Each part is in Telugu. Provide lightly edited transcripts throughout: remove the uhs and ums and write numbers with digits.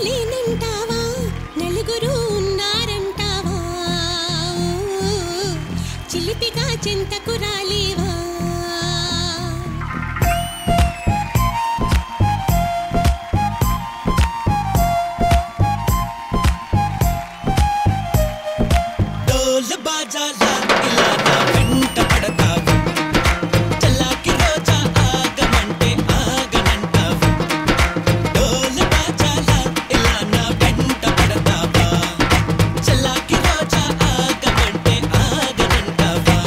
లేనంటావా నలుగురు ఉన్నారంటావా చిలిపిగా చెంతకు రాలేవా డోల్ బాజాలా ఇలాగా వెంట పడతావు చల్లాకి రోజా ఆగమంటే ఆగనంటావు డోల్ బాజాలా ఇలా నా వెంట పడతావా చల్లాకి రోజా ఆగమంటే ఆగనంటావా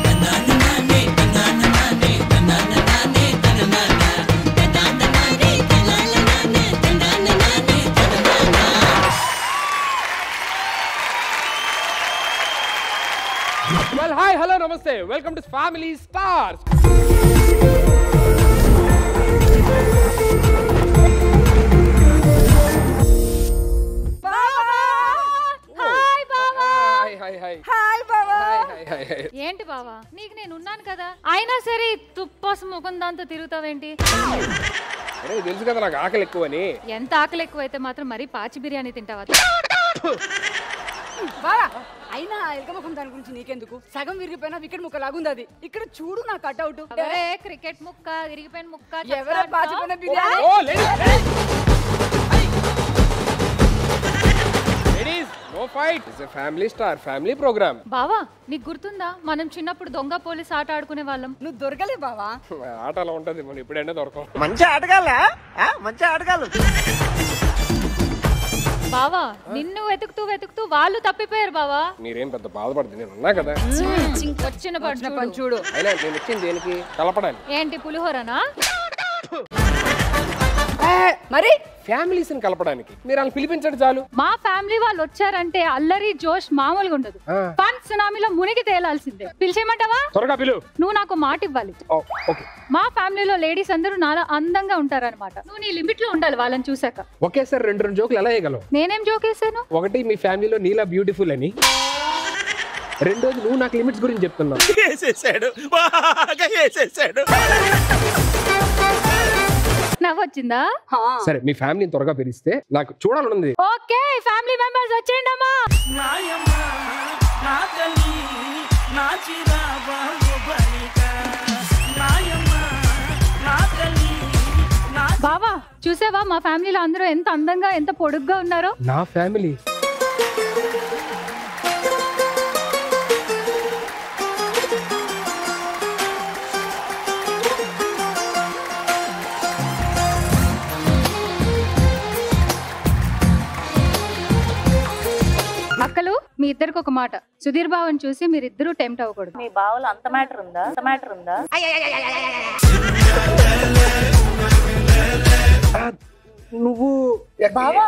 తనాననానే తనాననానే తనాననానే తనాననా తనాననానే తనాననానే తనాననానే తనాననా. Well, hi, hello, namaste. Welcome to Family Stars. ఏంటి బావా నీకు నేను ఉన్నాను కదా అయినా సరే తుప్పసు ముఖం దాంతో తిరుగుతావేంటి తెలుసు కదా నాకు ఆకలి ఎక్కువని. ఎంత ఆకలి ఎక్కువైతే మాత్రం మరీ పాచి బిర్యానీ తింటావా బావా అయినా ఎలక ముఖం దాని గురించి నీకెందుకు సగం విరిగిపోయినా వికెట్ ముక్క లాగుంది అది ఇక్కడ చూడు నా కట్అవుట్ క్రికెట్ ముక్క విరిగిపోయిన ముక్క ఎవరో పాచిపోయిన biryani Oh, ladies, no fight. It's a family star, family program. బావా నీకు గుర్తుందా మనం చిన్నప్పుడు దొంగ పోలీస్ ఆట ఆడుకునే వాళ్ళం నువ్వు దొరకలే బావా ఆట అలా ఉంటది, మనం ఎప్పుడైనా దొరకం. మంచి ఆటగాళ్ళ మంచి ఆటగాళ్ళు. బావా నిన్ను వెతుకుతూ వెతుకుతూ వాళ్ళు తప్పిపోయారు బావా మీరేం పెద్ద బాధపడదు, నేను ఉన్నా కదా. వచ్చిన పని చూడు అయినా నేను వచ్చింది దేనికి? కలపడానికి. ఏంటి పులిహోరనా మరి ఫ్యామిలీస్ ని కలపడానికి. మీరు వాళ్ళని పిలిపించండి చాలు. మా ఫ్యామిలీ వాళ్ళు వచ్చారంటే అల్లరి జోష్ మామూలుగా ఉండదు. ఫన్ సునామీలో మునిగి తేలాల్సిందే. పిలిచేయమంటావా? త్వరగా పిలు. నువ్వు నాకు మాట ఇవ్వాలి. ఓకే. మా ఫ్యామిలీలో లేడీస్ అందరూ నాలా అందంగా ఉంటారన్నమాట. నువ్వు నీ లిమిట్ లో ఉండాలి వాళ్ళని చూసాక. ఒకేసారి రెండు జోకులు ఎలా వేయగలవు? నేనేం జోక్ వేసాను? ఒకటి మీ ఫ్యామిలీలో నీలా బ్యూటిఫుల్ అని, రెండోది నువ్వు నాకు లిమిట్స్ గురించి చెప్తున్నావు. నవ్వొచ్చిందా? సరే మీ ఫ్యామిలీని త్వరగా పిలిస్తే నాకు చూడాలనుంది. ఓకే ఫ్యామిలీ మెంబర్స్ వచ్చేయండి అమ్మా. బావా చూసావా మా ఫ్యామిలీలో అందరూ ఎంత అందంగా ఎంత పొడుగ్గా ఉన్నారో. నా ఫ్యామిలీ అక్కలు మీ ఇద్దరికి ఒక మాట, సుధీర్ బావని చూసి మీరిద్దరూ టెంప్ట్ అవ్వకూడదు. మీ బావలో అంత మ్యాటర్ ఉందా? నువ్వు బావా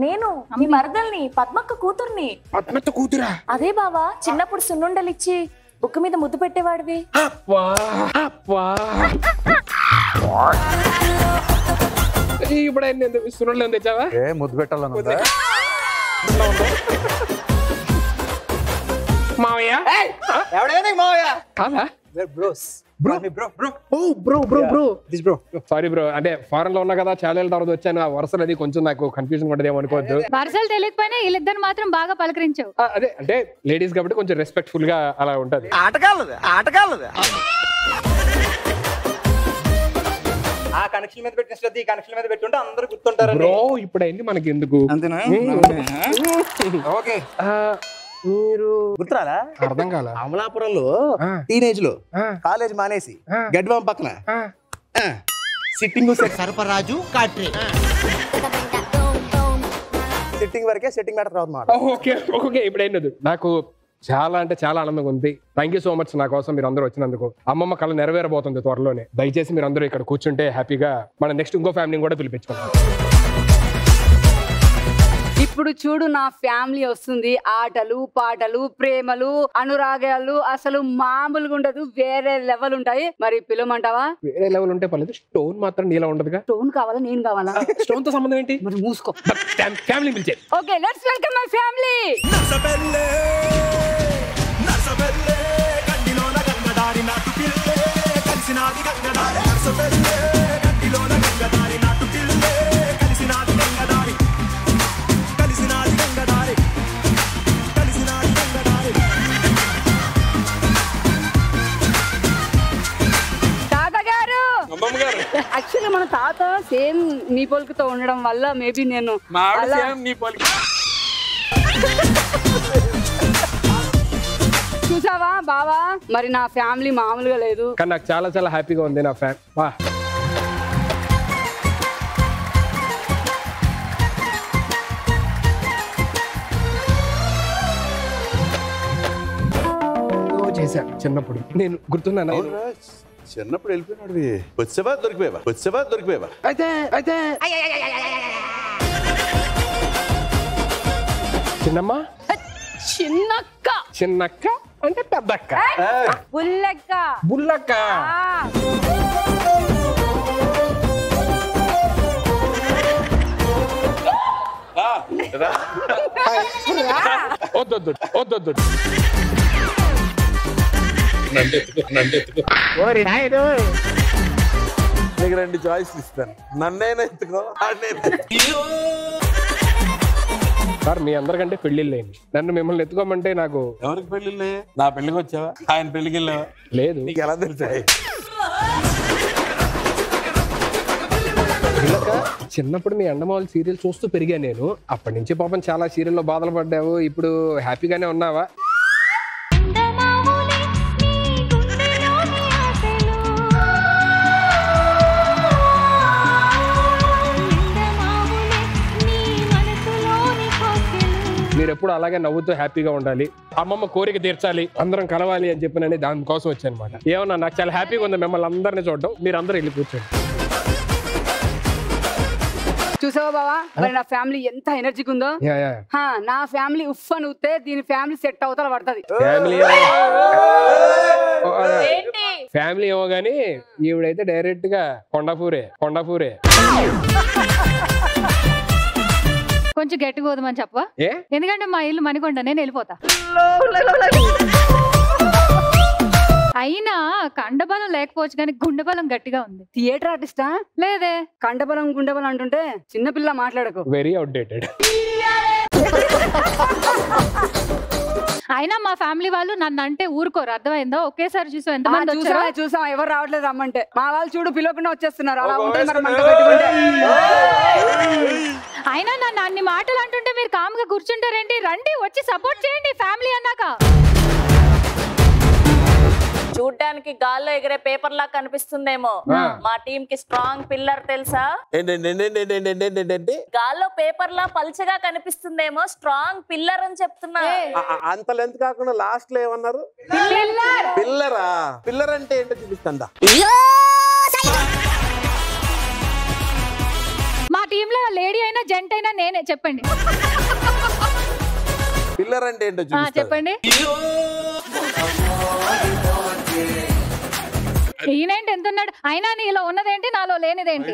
నేను మీ మరదల్ని పద్మక్క కూతుర్ని. పద్మక్క కూతురా? అదే బావా చిన్నప్పుడు సున్నుండలిచ్చి బుక్క మీద ముద్దు పెట్టేవాడివి. ఇప్పుడు సున్నుండలు తెచ్చావా? ముద్దు పెట్టాలనుందా? మావయ్య ఎవడైనా మావయ్య కాదా? బ్రోస్ సారీ బ్రో, అంటే ఫారెన్ లో ఉన్నా కదా, చాలా ఏళ్ళ తర్వాత వచ్చాను. ఆ వరుసలు అది కొంచెం నాకు కన్ఫ్యూజన్ ఉంటదేమో అనుకోవద్దు. వరుసలు తెలియకపోయినా వీళ్ళిద్దరు మాత్రం బాగా పలకరించావు. అదే అంటే లేడీస్ కాబట్టి కొంచెం రెస్పెక్ట్ఫుల్ గా అలా ఉంటది. ఆటగాళ్ళది ఆ కనెక్షన్ మీద పెట్టిన శ్రద్ధ ఈ కనెక్షన్ మీద పెట్టుంటే అందరూ గుర్తుంటారు. బ్రో ఇప్పుడు అయింది మనకి ఎందుకు? అంతేనా? ఓకే. మీరు గుర్తురాలా? అర్థం కాల. అమలాపురంలో టీనేజ్ లో కాలేజ్ మానేసి గడ్వాం పక్కన సిట్టింగ్ సర్పరాజు కాట్రీ సిట్టింగ్ వరకే సెట్టింగ్ మ్యాటర్ అవుతుంది. ఓకే ఓకే ఇప్పుడు అయినది. నాకు చాలా అంటే చాలా ఆనందంగా ఉంది. థ్యాంక్ యూ సో మచ్ నా కోసం మీరు అందరూ వచ్చినందుకు. అమ్మమ్మ కళ నెరవేరబోతుంది త్వరలోనే. దయచేసి మీరు అందరూ ఇక్కడ కూర్చుంటే హ్యాపీగా మనం నెక్స్ట్ ఇంకో ఫ్యామిలీని కూడా పిలిపించుకుంటాం. ఇప్పుడు చూడు నా ఫ్యామిలీ వస్తుంది. ఆటలు పాటలు ప్రేమలు అనురాగాలు అసలు మామూలుగా ఉండదు, వేరే లెవెల్ ఉంటాయి. మరి పిలవమంటావా? వేరే లెవెల్ ఉంటే పర్లేదు, స్టోన్ మాత్రం నీలా ఉండదుగా. స్టోన్ కావాలా నేను కావాలా? స్టోన్ తో సంబంధం ఏంటి? మరి మూసుకో. ఫ్యామిలీ పిలిచే. Okay let's welcome my family. కలిసినాది గంగదారి నర్సపెల్లే గంటిలోన గంగదారి నాటు పిల్లే కలిసినాది గంగదారి కలిసినాది గంగదారి కలిసినాది గంగదారి తాతగారు అమ్మమ్మ గారు యాక్చువల్లీ మన తాత సేమ్ నీ పోలికతో ఉండడం వల్ల మేబీ నేను మా ఆవిడ అలా- సేమ్ నీ పోలిక. చూసావా బావా మరి నా ఫ్యామిలీ మామూలుగా లేదు. కానీ నాకు చాలా చాలా హ్యాపీగా ఉంది నా ఫ్యాన్. వా చేశా చిన్నప్పుడు నేను గుర్తున్నాను. చిన్నప్పుడు వెళ్ళిపోయినాడు. వచ్చావా దొరికిపోయావా? వచ్చావా దొరికిపోయావా? అయితే అయితే చిన్నమ్మ చిన్నక్క చిన్నక్క అంటే పెద్దక్క బుల్లెక్క బుల్లక్క. వద్దొద్దు వద్దొద్దు. నీకు 2 చాయిస్లు ఇస్తాను. నన్నైనా ఎత్తుకో, సార్ మీ అందరికంటే పెళ్లిళ్ళు అయింది. నన్ను మిమ్మల్ని ఎత్తుకోమంటే నాకు ఎవరికి పెళ్ళిళ్ళే? నా పెళ్ళికి వచ్చావా? ఆయన పెళ్ళికి వెళ్ళావా? లేదు. నీకు ఎలా తెలుసా? చిన్నప్పుడు మీ ఎండమావులు సీరియల్ చూస్తూ పెరిగా నేను. అప్పటి నుంచి పాపం చాలా సీరియల్లో బాధలు పడ్డావు. ఇప్పుడు హ్యాపీగానే ఉన్నావా? మీరు ఎప్పుడు అలాగే నవ్వుతూ హ్యాపీగా ఉండాలి. అమ్మమ్మ కోరిక తీర్చాలి, అందరం కలవాలి అని చెప్పినని దానికోసం వచ్చానమాట. ఏమన్నా నాకు చాలా హ్యాపీగా ఉంది మిమ్మల్ని అందరినీ చూడడం. మీరు అందరూ వెళ్ళి కూర్చోండి. చూసావా బావా మరి నా ఫ్యామిలీ ఎంత ఎనర్జీకి ఉందో. Yeah, yeah. నా ఫ్యామిలీ ఉఫ్ అని ఊతే దీని ఫ్యామిలీ సెట్ అవుతా పడుతుంది. ఫ్యామిలీ ఏమో గానీ ఈవిడైతే డైరెక్ట్ గా కొండాపూరే. కొంచెం గట్టిగా పోదామని చెప్పవా? ఎందుకంటే మా ఇల్లు మణికొండ, నేను వెళ్ళిపోతా. అయినా కండబలం లేకపోవచ్చు కానీ గుండెబలం గట్టిగా ఉంది. థియేటర్ ఆర్టిస్టా? లేదే. కండబలం గుండెబలం అంటుంటే చిన్నపిల్ల మాట్లాడకు. Very outdated. అయినా మా ఫ్యామిలీ వాళ్ళు నన్ను అంటే ఊరుకోరు, అర్థమైందో? ఒకేసారి చూసాం ఎంతమంది వచ్చారో. చూసాం ఎవరు రావట్లేదు రమ్మంటే. మా వాళ్ళు చూడు పిలవకుండా వచ్చేస్తున్నారు. అలా ఉంటుంది మరి మనతో పెట్టుకుంటే. అయినా నన్ను అన్ని మాటలు అంటుంటే మీరు కామ్గా కూర్చుంటారేంటి? రండి వచ్చి సపోర్ట్ చేయండి ఫ్యామిలీ అన్నాక. చూడ్డానికి గాల్లో ఎగిరే పేపర్ లా కనిపిస్తుందేమో, మా టీం కి స్ట్రాంగ్ పిల్లర్ తెలుసా? గాల్లో పేపర్ లా పల్చగా కనిపిస్తుందేమో, స్ట్రాంగ్ పిల్లర్ అని చెప్తున్నా. అంత లెంత్ కాకుండా లాస్ట్ లో ఏమన్నారు? పిల్లరా? పిల్లర్ అంటే ఏంటో చూపిస్తా. మా టీంలో లేడీ అయినా జెంట్ అయినా నేనే, చెప్పండి. పిల్లర్ అంటే ఏంటో చూపిస్తా. చెప్పండి. ఈయనేంటి ఎంత ఉన్నాడు? అయినా నీలో ఉన్నదేంటి నాలో లేనిదేంటి?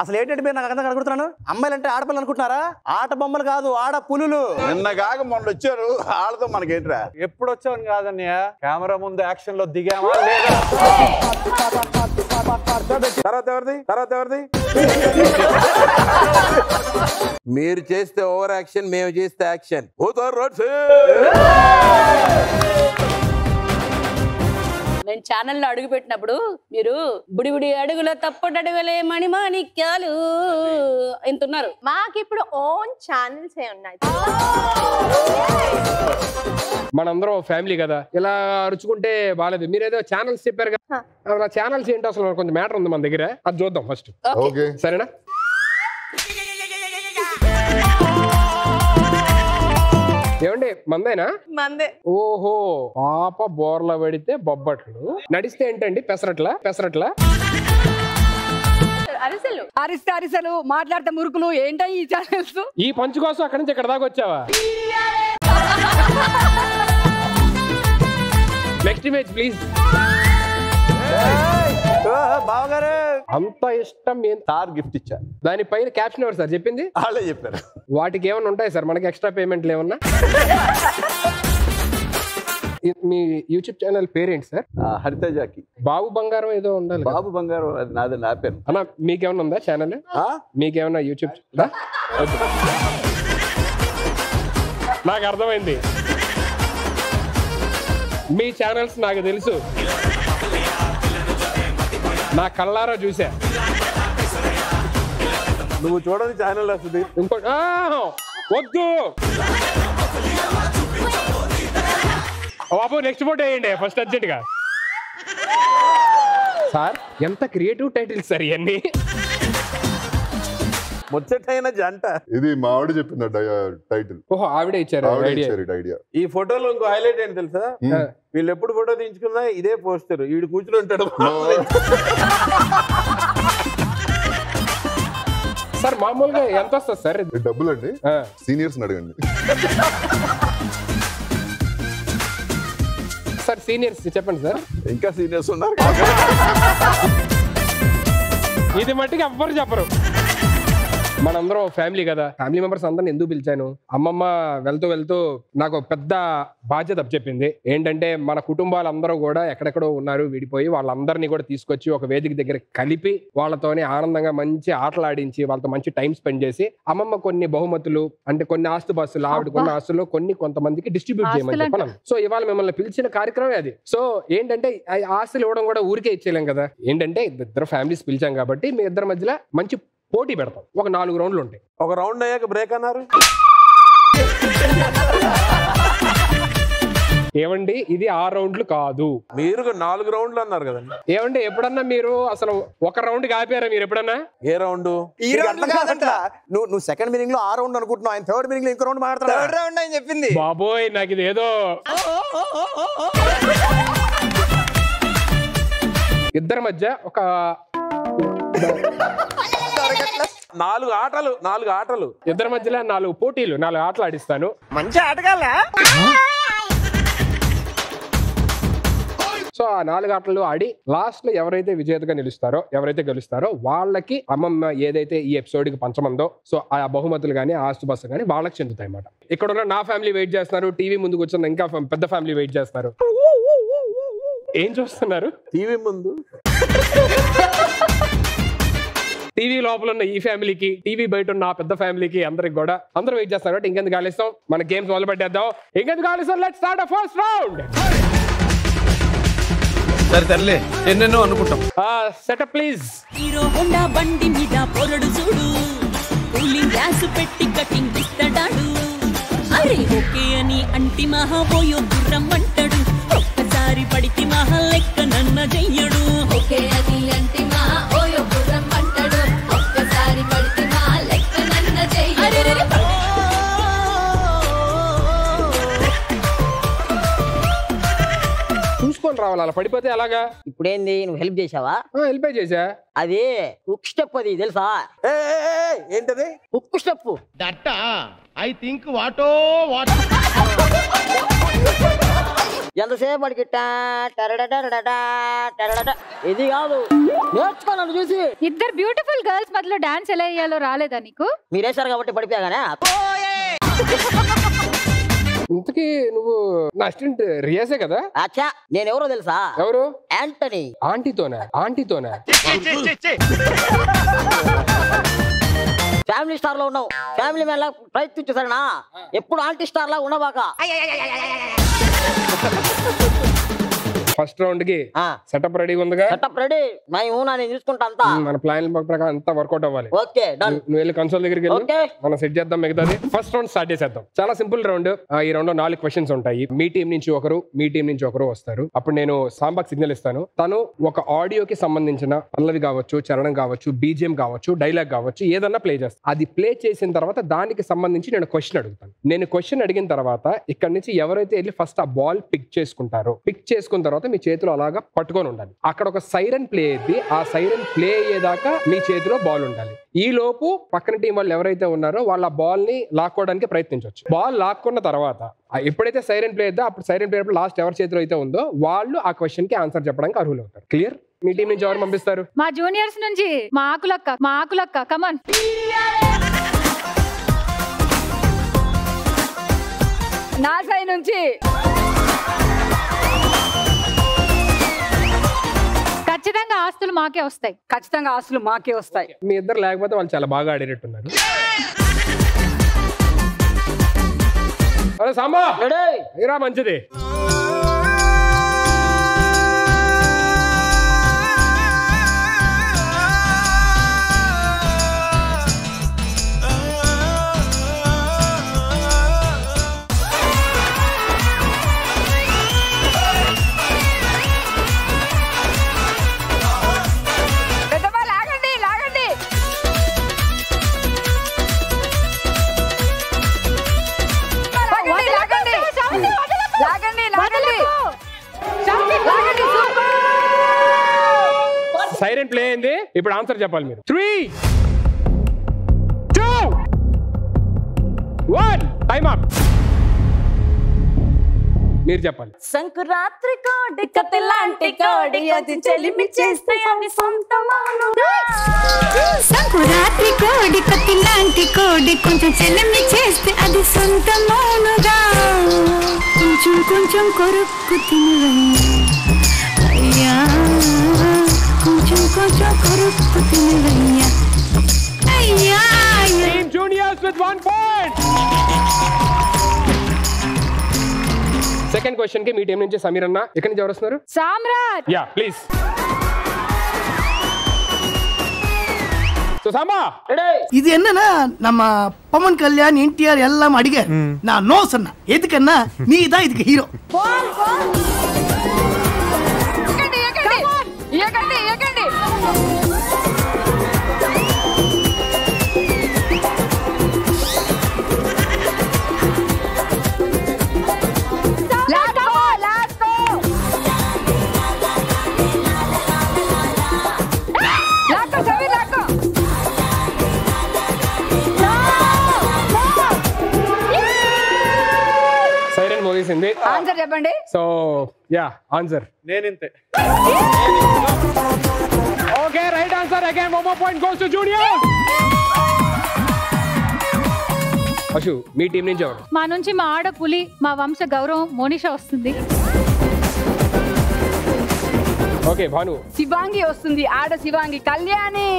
అసలు ఏంటంటే మీరు నాకు అంతా కనుకుంటున్నాను. అమ్మాయిలు అంటే ఆడపిల్లలు అనుకుంటున్నారా? ఆట బొమ్మలు కాదు, ఆడ పులులు. నిన్న కాక మొన్న వచ్చారు. ఆడతో మనకేంట్రా? ఎప్పుడు వచ్చావని కాదన్నయ్య, కెమెరా ముందు యాక్షన్ లో దిగామా లేదా? తర్వాత ఎవరిది? మీరు చేస్తే ఓవర్ యాక్షన్, మేము చేస్తే యాక్షన్. నేను ఛానల్లో అడుగు పెట్టినప్పుడు మీరు బుడి అడుగుల తప్పటి అడుగులే మణిమాణిక్యాలు ఎంతున్నారు. మాకు ఇప్పుడు ఓన్ ఛానల్స్ ఉన్నాయి. మనందరం ఫ్యామిలీ కదా, ఇలా అరుచుకుంటే బాగాలేదు. మీరేదో ఛానల్స్ చెప్పారు కదా, ఆ ఛానల్స్ ఏంటో అసలు కొంచెం మ్యాటర్ ఉంది మన దగ్గర, అది చూద్దాం ఫస్ట్. సరేనా? ఏమండి మందేనా? మందే. ఓహో, పాప బోర్ల పడితే బొబ్బట్లు, నడిస్తే ఏంటండి పెసరట్ల అరిసెలు మాట్లాడితే మురుకులు. ఏంటో ఈ ఛానల్స్. ఈ పంచు కోసం అక్కడి నుంచి ఇక్కడ దాకా వచ్చావా? Next image please. బావగారు అంత ఇష్టం సార్ గిఫ్ట్ ఇచ్చా. దానిపైన క్యాప్షన్ ఎవరు సార్ చెప్పింది? వాళ్ళే చెప్పారు. వాటికి ఏమైనా ఉంటాయి సార్ మనకి ఎక్స్ట్రా పేమెంట్లు ఏమన్నా? మీ యూట్యూబ్ ఛానల్ పేరేంటి సార్? హరితజాకి బాబు బంగారం ఏదో ఉండాలి. బాబు బంగారం అది నాది, నా పేరు. అన్న మీకేమన్నా ఉందా ఛానల్? మీకేమన్నా యూట్యూబ్? నాకు అర్థమైంది మీ ఛానల్స్ నాకు తెలుసు, నా కళ్ళారా చూసా. నువ్వు చూడని ఛానల్ వస్తుంది ఇంకోటి వద్దు బాబు, నెక్స్ట్ ఫోటో వేయండి ఫస్ట్ అర్జెంట్ గా. సార్ ఎంత క్రియేటివ్ టైటిల్స్ సార్ ఇవన్నీ. ముచ్చటైన జంట. ఇది మా ఆవిడ చెప్పింది టైటిల్. ఓహో ఆవిడే ఇచ్చారు ఐడియా. ఈ ఫోటోలో ఇంకో హైలైట్ ఏంటి తెలుసా? వీళ్ళు ఎప్పుడు ఫోటో తీయించుకున్నా ఇదే పోస్టర్, వీడు కూర్చుని ఉంటాడు. సార్ మామూలుగా ఎంత వస్తుంది సార్ డబ్బులు అండి? సీనియర్స్ అడగండి సార్. సీనియర్స్ చెప్పండి సార్. ఇంకా సీనియర్స్ ఉన్నారు. ఇది మట్టికి ఎవ్వరు చెప్పరు. మనందరం ఫ్యామిలీ కదా, ఫ్యామిలీ మెంబర్స్ అందరిని ఎందుకు పిలిచాను? అమ్మమ్మ వెళ్తూ వెళ్తూ నాకు పెద్ద బాధ్యత చెప్పింది. ఏంటంటే మన కుటుంబాలందరూ కూడా ఎక్కడెక్కడో ఉన్నారు, విడిపోయి వాళ్ళందరినీ కూడా తీసుకొచ్చి ఒక వేదిక దగ్గర కలిపి వాళ్ళతోనే ఆనందంగా మంచి ఆటలు ఆడించి వాళ్ళతో మంచి టైం స్పెండ్ చేసి అమ్మమ్మ కొన్ని బహుమతులు అంటే కొన్ని ఆస్తుపాస్తులు ఆవిడకున్న ఆస్తులు కొన్ని కొంతమందికి డిస్ట్రిబ్యూట్ చేయమని చెప్పాను. సో ఇవాళ మిమ్మల్ని పిలిచిన కార్యక్రమం అది. సో ఏంటంటే ఆస్తులు ఇవ్వడం కూడా ఊరికే ఇచ్చేయలేం కదా. ఏంటంటే ఇద్దరు ఫ్యామిలీస్ పిలిచాం కాబట్టి మీ ఇద్దరి మధ్యలో మంచి పోటీ పెడతాం. ఒక 4 రౌండ్లు ఉంటాయి. ఒక రౌండ్ అయ్యాక బ్రేక్ అన్నారు. ఏమండి ఇది 6 రౌండ్లు కాదు, మీరు 4 రౌండ్లు అన్నారు కదండి. ఏమండి ఎప్పుడన్నా మీరు అసలు ఒక రౌండ్ ఆపారా మీరు ఎప్పుడన్నా? ఏ రౌండ్? ఈ రౌండ్ కాదంట. నువ్వు సెకండ్ మీనింగ్ లో ఆ రౌండ్ అనుకుంటున్నావు, ఆయన థర్డ్ మీనింగ్ లో ఇంకో రౌండ్ మాట్లాడతాడు. థర్డ్ రౌండ్ అని చెప్పింది. బాబోయ్ నాకు ఇది ఏదో ఇద్దరి మధ్య ఒక 4 ఆటలు ఇద్దరి మధ్యలో 4 పోటీలు, 4 ఆటలు ఆడిస్తాను. మంచి ఆటగాళ్ళ. సో ఆ 4 ఆటలు ఆడి లాస్ట్ లో ఎవరైతే విజేతగా నిలుస్తారో, ఎవరైతే గెలుస్తారో వాళ్ళకి అమ్మమ్మ ఏదైతే ఈ ఎపిసోడ్ కి పంచమందో సో ఆ బహుమతులు కానీ ఆస్తుబస్సు కానీ వాళ్ళకి చెందుతాయి అన్నమాట. ఇక్కడ ఉన్న నా ఫ్యామిలీ వెయిట్ చేస్తున్నారు, టీవీ ముందుకు వచ్చిన ఇంకా పెద్ద ఫ్యామిలీ వెయిట్ చేస్తున్నారు. ఏం చూస్తున్నారు? టీవీ ముందు టీవీ లోపల ఉన్న ఈ ఫ్యామిలీకి, టీవీ బయట ఉన్న ఆ పెద్ద ఫ్యామిలీకి అందరికి కూడా అందరూ వెయిట్ చేస్తారు. కాబట్టి ఇంకెందుకు ఆలస్యం, మన గేమ్స్ మొదలు పెట్టేద్దాం. ఇంకెందుకు ఆలస్యం, let's start the first round. సరే తరలే, ఎన్నెన్నో అనుకుంటాం. Setup please. హీరో హోండా బండి మీద పొరడు చూడు, కూలింగ్ గ్లాస్ పెట్టి కటింగ్ ఇస్తాడాడు. అరే ఓకే అని అంటి మహా పోయో గుర్రం అంటాడు. ఒక్కసారి పడితే మహా లెక్క నన్న చెయ్యడు. ఓకే అని అంటి మహా పోయో గుర్రం అంటాడు. ఒక్కసారి పడితే మహా లెక్క నన్న చెయ్యడు. చూసుకొని రావాలి, అలా పడిపోతే అలాగా. ఇప్పుడేంది నువ్వు హెల్ప్ చేసావా? హెల్ప్ చేసా. అది హుక్ స్టెప్, అది తెలుసా? ఏంటది? Hook step. That I think వాటో వాట్. ఎంతసేపు అడిగి ఇది కాదు, నేర్చుకో నన్ను చూసి. ఇద్దరు బ్యూటిఫుల్ గర్ల్స్ మధ్యలో డాన్స్ ఎలా వేయాలో రాలేదా నీకు? మీరేసారు కాబట్టి పడిపోయాగానే. ఇంతకీ నువ్వు నా అసిస్టెంట్ రియాసే కదా? అచ్చా, నేను ఎవరో తెలుసా? ఎవరు? యాంటనీ. ఆంటీతోనా? ఫ్యామిలీ స్టార్ లో ఉన్నావు, ఫ్యామిలీ మ్యాన్ లా ప్రయత్నించు సరేనా? ఎప్పుడు ఆంటీ స్టార్ లా ఉండబాక. ఫస్ట్ రౌండ్ కి సెటప్ రెడీ ఉందిగా? సెటప్ రెడీ, నేను చూసుకుంటా అంతా. మన ప్లాన్ ప్రకారం అంతా వర్కౌట్ అవ్వాలి. Okay done. నువ్వు వెళ్ళి కన్సోల్ దగ్గరికి వెళ్ళి మనం సెట్ చేద్దాం మిగతాది. ఫస్ట్ రౌండ్ స్టార్ట్ చేసేద్దాం. చాలా సింపుల్ రౌండ్. ఈ రౌండ్ లో 4 క్వశ్చన్స్ ఉంటాయి. మీ టీం నుంచి ఒకరు, మీ టీం నుంచి ఒకరు వస్తారు. అప్పుడు నేను సాంబాక్ సిగ్నల్ ఇస్తాను. తను ఒక ఆడియోకి సంబంధించిన పల్లవి కావచ్చు, చరణం కావచ్చు, బీజిఎం కావచ్చు, డైలాగ్ కావచ్చు, ఏదన్నా ప్లే చేస్తాను. అది ప్లే చేసిన తర్వాత దానికి సంబంధించి నేను క్వశ్చన్ అడుగుతాను. నేను క్వశ్చన్ అడిగిన తర్వాత ఇక్కడ నుంచి ఎవరైతే వెళ్ళి ఫస్ట్ ఆ బాల్ పిక్ చేసుకుంటారో, పిక్ చేసుకున్న తర్వాత మీ చేతిలో అలాగా పట్టుకొని ఉండాలి. అక్కడ ఒక సైరన్ ప్లే అయ్యింది, ఆ సైరన్ ప్లే అయ్యేదాకా మీ చేతిలో బాల్ ఉండాలి. ఈ లోపు పక్కన టీం వాళ్ళు ఎవరైతే ఉన్నారో వాళ్ళ బాల్ ని లాక్కోవడానికి ప్రయత్నించవచ్చు. బాల్ లాక్కున్న తర్వాత ఎప్పుడైతే సైరన్ ప్లే అయిద్దో అప్పుడు సైరన్ ప్లే లాస్ట్ ఎవరి చేతిలో అయితే ఉందో వాళ్ళు ఆ క్వశ్చన్ కి ఆన్సర్ చెప్పడానికి అర్హులు అవుతారు. క్లియర్? మీ టీం నుంచి ఎవరు పంపిస్తారు? మా జూనియర్స్ నుంచి మా ఆకులక్క కమన్. నా సైడ్ నుంచి ఖచ్చితంగా ఆస్తులు మాకే వస్తాయి. మీ ఇద్దరు లేకపోతే వాళ్ళు చాలా బాగా ఆడేటట్టున్నారు. అరే సాంబా ఏరా మంచిది. సైరన్ ప్లే అయింది. ఇప్పుడు ఆన్సర్ చెప్పాలి మీరు. 3, 2, 1 టైమ్ అప్. మీరు చెప్పాలి. సంకురాత్రి కోడి కత్తిలాంటి కోడి అది చెలిమి చేస్తే అని సొంతమానుగా. సంకురాత్రి కోడి కత్తిలాంటి కోడి కొంచెం చెలిమి చేస్తే అది సొంతమానుగా. కొంచెం కొంచెం కొరుక్కు తినవయ్యా, కొంచెం కొంచెం కొరుక్కు తినవయ్యా. Team Juniors with 1 point. Second question కి మీ టీం నుంచి సమీర్ అన్న. ఎక్కడి నుంచి ఎవరు వస్తున్నారు? సామ్రాట్. Yeah please. இது என்னன்னா நம்ம பவன் கல்யாண் என்டிஆர் எல்லாம் அடிக்க நான் நோ சொன்னேன். எதுக்குன்னா நீ தான் இதுக்கு ஹீரோ. ఆన్సర్ చెప్పండి. సో యా ఆన్సర్ నేనింతే. Okay right answer. Again 1 more point goes to Junior. Ashu మీ టీం నుంచి ఎవరు? మా నుంచి మా ఆడ పులి, మా వంశ గౌరవం మోనిషా వస్తుంది. ఓకే భాను. శివాంగి వస్తుంది. ఆడ శివాంగి కళ్యాణి.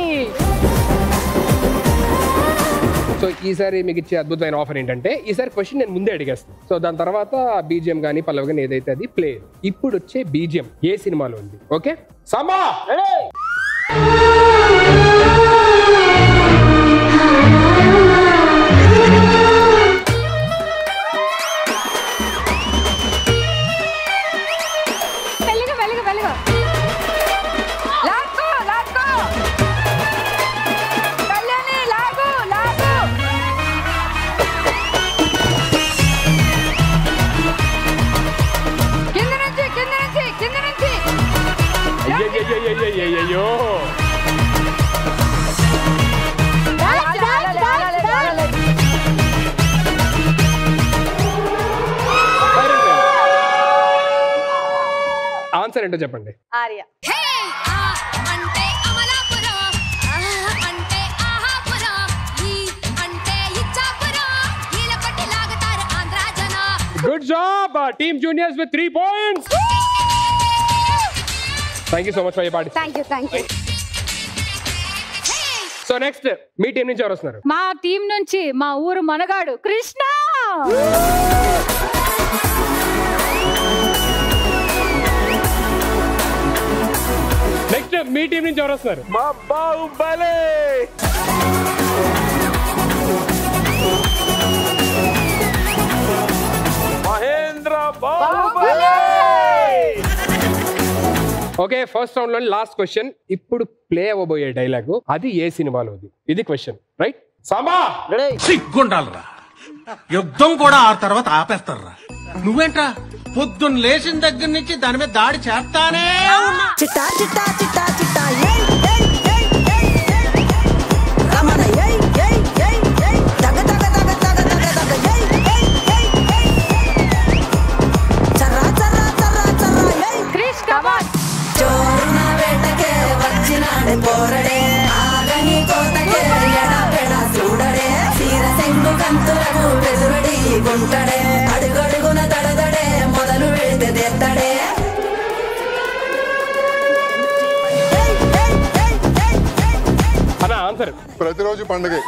సో ఈసారి మీకు ఇచ్చే అద్భుతమైన ఆఫర్ ఏంటంటే ఈసారి క్వశ్చన్ నేను ముందే అడిగేస్తాను. సో దాని తర్వాత బీజిఎం కానీ పల్లవి కానీ ఏదైతే అది ప్లే. ఇప్పుడు వచ్చే బీజిఎం ఏ సినిమాలో ఉంది? ఓకే సాంబా అయ్యో ఆన్సర్ ఏంటో చెప్పండి. Arya. Good job team juniors with 3 points. Thank you so much for your participation. Thank you. So next మీ టీం నుంచి ఎవరు వస్తున్నారు? మా టీం నుంచి మా ఊరు మనగాడు కృష్ణ. నెక్స్ట్ మీ టీం నుంచి ఎవరు వస్తున్నారు? మా Baahubali. Mahendra Baahubali. Okay first round లో లాస్ట్ క్వశ్చన్. ఇప్పుడు ప్లే అవ్వబోయే డైలాగ్ అది ఏ సినిమాలోది? ఇది క్వశ్చన్ రైట్. సాంబా సిగ్గుండాలరా, యుద్ధం కూడా ఆ తర్వాత ఆపేస్తారా. నువ్వేంట్రా పొద్దున్న లేచిన దగ్గర నుంచి దాని మీద దాడి చేస్తానే. చిట్టా చిట్టా చిట్టా చిట్టా వేటకి రోజు పండగే.